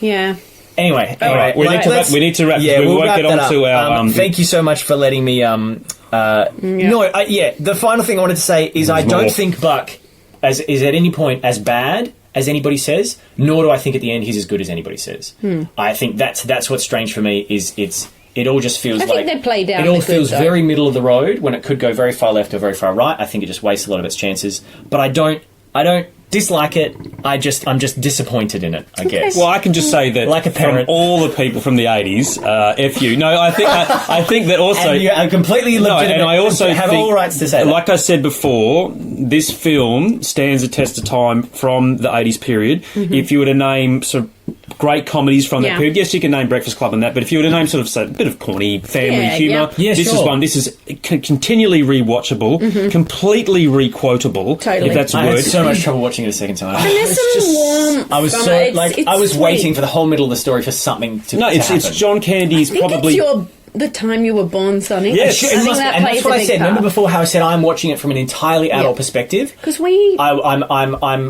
Yeah. Anyway, we need to wrap. Yeah, we we'll won't wrap get that on to our. Thank you so much for letting me. The final thing I wanted to say is I don't think Buck is at any point as bad as anybody says, nor do I think at the end he's as good as anybody says. I think that's what's strange for me is it all just feels like they play down. It all feels very middle of the road when it could go very far left or very far right. I think it just wastes a lot of its chances. But I don't dislike it. I'm just disappointed in it, I guess. Well, I can just say that like a parent. From all the people from the 80s, F you. No, I think that also... And you're completely legitimate. And I also have all rights to say that. Like I said before, this film stands the test of time from the 80s period. Mm-hmm. If you were to name sort of great comedies from that period, yes, you can name Breakfast Club and that, but if you were to name sort of a bit of corny family humour, this is one. This is continually rewatchable, completely requotable, if that's a word. I had so much trouble watching it a second time. And there's some warmth. I was I was waiting for the whole middle of the story for something to happen. It's John Candy's probably... It's the time you were born, Sonny. Yes, and that's what I said. Remember before how I said I'm watching it from an entirely adult perspective? Because I'm.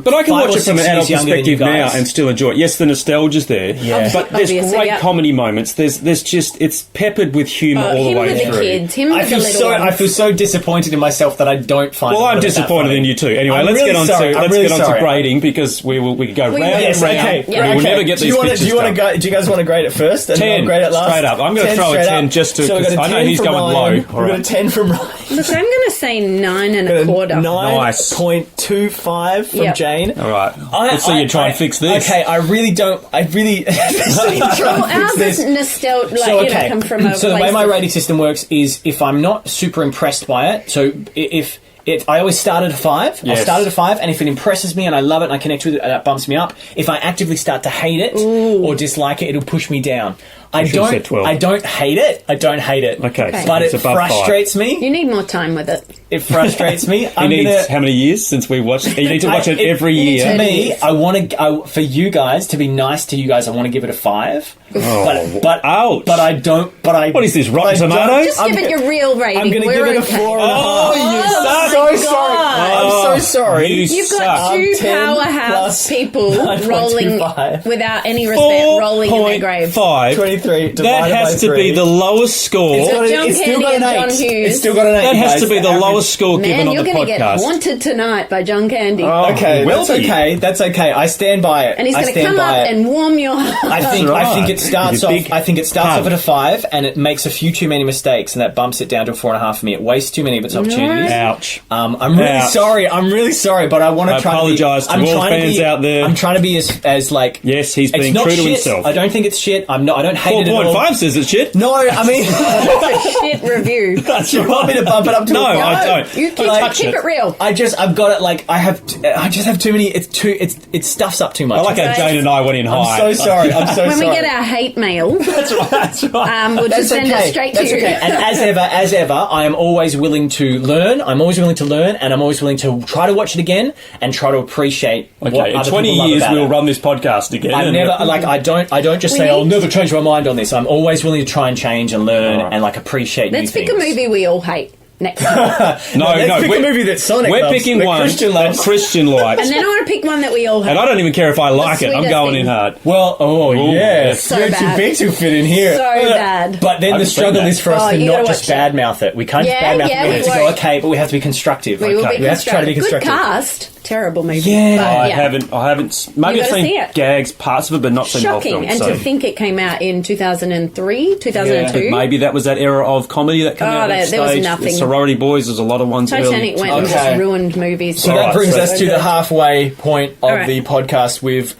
But I can watch it from an adult perspective now and still enjoy it. Yes, the nostalgia's there. Yeah. But there's great comedy moments. There's just it's peppered with humour all the way through. Kids, him with the little ones. I feel so disappointed in myself that I don't find. Well, I'm disappointed in you too. Anyway, let's get on to grading because we could go round and round. We will never get these pictures done. Do you guys want to grade it first? 10. Grade it last. Straight up. I'm going to throw a 10 just to. I know he's going low. We've got a 10 from Ryan. Look, I'm going to say 9 1/4. 9.25 from Jane. All right. Let's see you try and fix this. Okay, I really... Well, ours is nostalgia, come from a So the way my rating system works is if I'm not super impressed by it, so if I always start at a 5. Yes. I'll start at a 5, and if it impresses me and I love it and I connect with it, that bumps me up. If I actively start to hate it or dislike it, it'll push me down. I don't hate it. Okay. But it It's above 5. frustrates me. You need more time with it. It frustrates me. He needs how many years since we watched? You need to watch it every year. To me, for you guys, to be nice to you guys, I want to give it a 5. Oh. But ouch. But I don't. But I. What is this, Rotten Tomatoes? Just give it your real rating. I'm going to give it a 4.5. Oh, I'm so sorry. I'm so sorry. You've got two 10 powerhouse plus people 9.25. rolling without any respect, rolling in their grave. 4.5. 23 That divided has by to be 3. the lowest score. John Candy and John Hughes. It's still got an 8. That has guys. to be the lowest score given Man, on you're the going to get podcast. haunted tonight by John Candy. Okay, will that's be. okay. That's okay. I stand by it. And he's I going to stand come by up it. and warm your heart. I think right. it starts With a off. big I think it starts hug. off at a 5, and it makes a few too many mistakes, and that bumps it down to a 4.5 for me. It wastes too many of its opportunities. Ouch. I'm really Ouch. sorry. I'm really sorry, but I want to try. apologise to I'm all trying fans to be, out there. I'm trying to be as like. Yes, he's it's being not true to shit. himself. I don't think it's shit. I don't hate it at all. 4.5 says it's shit. No, I mean, Shit review. you want me to bump it up to No, a 5? I don't. You keep, Like, keep it real. I've got it. Like I just have too many. It stuffs up too much. I like how Jane and I went in high. I'm so sorry. I'm so When sorry. we get our hate mail, That's right. we'll just send it straight to you. Okay. And as ever, I am always willing to learn. I'm always willing to learn, and I'm always willing to try to watch it again and try to appreciate what Okay, in other 20 people love years about we'll it. run this podcast again. I never I don't just We say I'll need- never change my mind on this. I'm always willing to try and change and learn and like appreciate Let's new pick things. a movie we all hate next time. No, Let's pick a movie that Sonic we're loves, picking that one Christian that loves. Christian likes. And then I want to pick one that we all hate. And I don't even care if I like it. I'm sweetest going thing. in hard. Well, yes, So you're bad. too big to fit in here. So bad. But then I've the seen struggle that. is for us Oh, to you not gotta just watch it. badmouth it. We can't just Yeah, badmouth yeah, it. We we have to won't. go okay, but we have to be constructive. We will be We have to try to be constructive. constructive. Good cast. Terrible movie. Yeah. But, I haven't. Maybe You I've gotta seen see it. gags, parts of it, but not seen the whole Shocking. film. And So to think it came out in 2003, 2002. maybe that was that era of comedy that came out. At that there was stage. nothing. Sorority Boys. There's a lot of ones. Titanic early. went and Okay. just ruined movies. So that Alright, brings so- us to the halfway point of Alright. the podcast. We've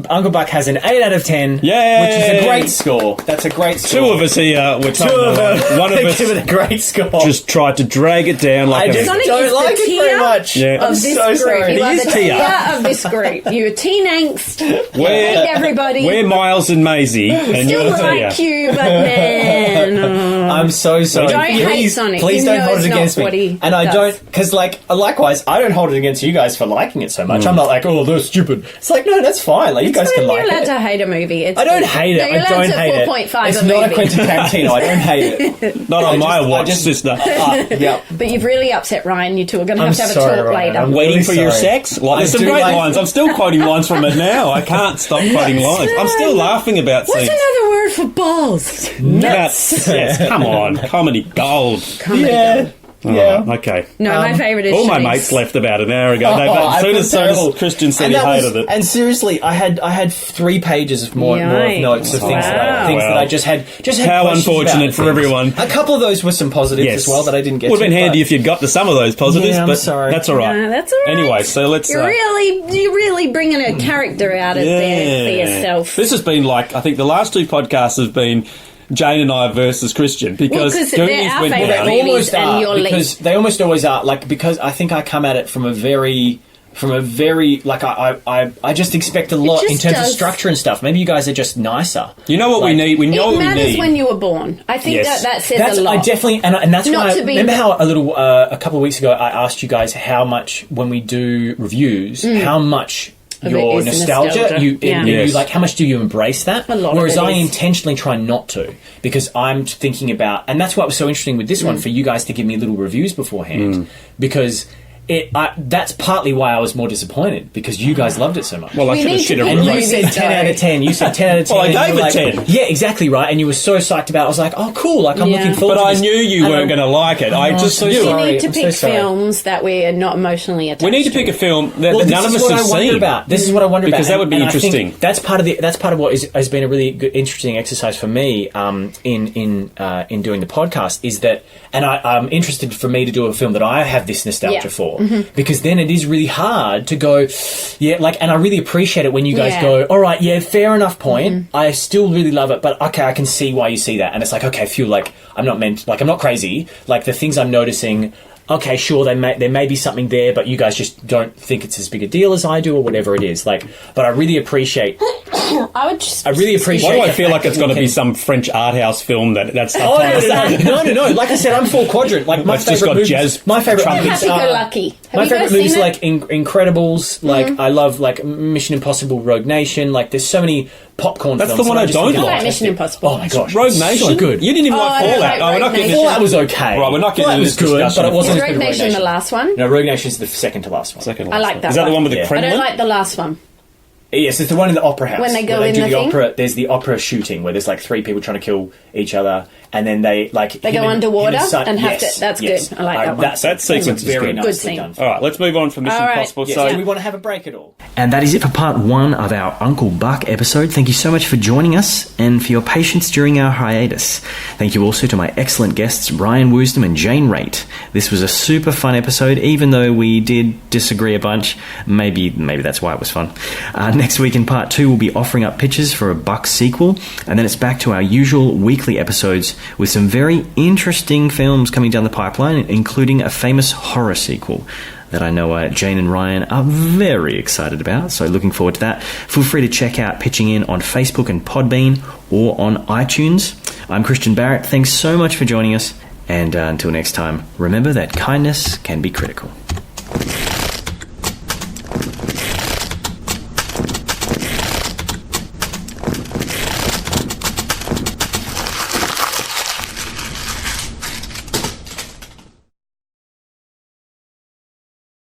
Uncle Buck has an 8 out of 10, Yay! which is a great score. That's a great score. Two of us here were Two of us. one of us give it a great score. just tried to drag it down like I a just Sonic don't is the like it very Tia much. Yeah. of I'm this so group. sorry. You are He the is Tia. Tia of this group. You're teen angst. We're- Hate everybody. We're Miles and Maisie, and Still you're like Tia. you, but man. I'm so sorry. Don't hate please, Sonic. Please You don't know hold it's it not against what me. he And I does. don't, because likewise, I don't hold it against you guys for liking it so much. I'm not like, oh, they're stupid. It's like, no, that's fine. Like, you guys can You're like allowed it. to hate a movie. It's I don't hate it. No, you're I don't allowed to hate it. 4.5 It's a not a movie. Quentin Tarantino. I don't hate it. Not on my I watch, just- sister. Yeah. But you've really upset Ryan. You two are going to I'm have a sorry, talk Ryan. later. I'm Waiting really for your sorry. sex? Like, there's I some do great like- lines. I'm still quoting lines from it now. I can't stop quoting lines. I'm still laughing about What's things. another word for balls? Nuts. Yes, come on. Comedy gold. Yeah. Yeah. Oh, okay. No, my favourite is All my Shanice. mates left about an hour ago. I As soon feel as terrible. Christian said And he that was- hated it. And seriously, I had 3 pages of more of Yikes. notes of things, Wow. things that Well, I just had. how questions unfortunate about for things. everyone. A couple of those were some positives Yes. as well that I didn't get. Would have to, been handy but- if you got to some of those positives, Yeah, I'm but sorry. that's all right. No, that's all right. Anyway, so let's... You're really bringing a character out of there for yourself. This has been like, I think the last 2 podcasts have been Jane and I versus Christian, because 'cause they're Goonies our went favourite down. movies. almost and are, your because they almost always are. Like, because I think I come at it from a very like I just expect a lot in just terms of does. structure and stuff. Maybe you guys are just nicer. You know what we Like- need? We know It what we matters need. when you were born. I think Yes. that says That's a lot. I definitely and that's Not why. to be- Remember how a couple of weeks ago I asked you guys how much when we do reviews, how much. Of Your it is nostalgia, nostalgia. Yeah. Yes. you like how much do you embrace that? A lot of Whereas it I is. intentionally try not to, because I'm thinking about, and that's what was so interesting with this one for you guys to give me little reviews beforehand, because that's partly why I was more disappointed, because you guys loved it so much. Well, I We should have need shit to a pick And you movies, said 10 out of 10. You said 10 out of 10. Well, I and you gave were it like, 10. Yeah, exactly right. And you were so psyched about it. I was like, oh, cool. Like, I'm Yeah. looking forward But to I this. knew you And weren't going to like it. I Oh, just so knew. You sorry. need to I'm so pick sorry. films that we're not emotionally attached We need to pick a film that Well, none of this us is what have I wonder seen. about. This is what I wonder about. Because that would be And I think interesting. That's part of what has been a really good, interesting exercise for me in doing the podcast, is that, and I'm interested for me to do a film that I have this nostalgia Yeah. for, because then it is really hard to go, and I really appreciate it when you guys go, all right, fair enough point. I still really love it, but okay, I can see why you see that. And it's like, okay, I feel like I'm not crazy. Like the things I'm noticing, okay, sure, there may be something there, but you guys just don't think it's as big a deal as I do, or whatever it is. Like, but I really appreciate. I really appreciate. Why do I feel like it's going to be some French art house film that's? No. Like I said, I'm full quadrant. Like my favorite movies. My favorite movies. Happy-go-lucky. My favorite movies like Incredibles. Like I love like Mission Impossible, Rogue Nation. Like there's so many popcorn films. That's the one I don't I like. like Mission Impossible. Oh my gosh, Rogue Nation, so good. You didn't even like Fallout. Rogue We're not getting Fallout was okay. Right, we're not getting into this discussion. But it wasn't Is Rogue Nation the last one? No, Rogue Nation's the second to last one. Second I like that. Is that the one with the I Kremlin? don't like the last one. Yes, it's the one in the opera house. When they go where in do the the thing? opera, there's the opera shooting where there's like 3 people trying to kill each other, and then they go underwater and have to. That's good. I like that one. That sequence is very good. nicely Good scene. done. All right, let's move on from Mission Impossible. Yes, So do we want to have a break at all? And that is it for part 1 of our Uncle Buck episode. Thank you so much for joining us and for your patience during our hiatus. Thank you also to my excellent guests, Brian Woosnam and Jane Raitt. This was a super fun episode, even though we did disagree a bunch. Maybe that's why it was fun. Next week in part 2, we'll be offering up pitches for a Buck sequel, and then it's back to our usual weekly episodes with some very interesting films coming down the pipeline, including a famous horror sequel that I know Jane and Ryan are very excited about, so looking forward to that. Feel free to check out Pitching In on Facebook and Podbean or on iTunes. I'm Christian Barrett. Thanks so much for joining us, and until next time, remember that kindness can be critical.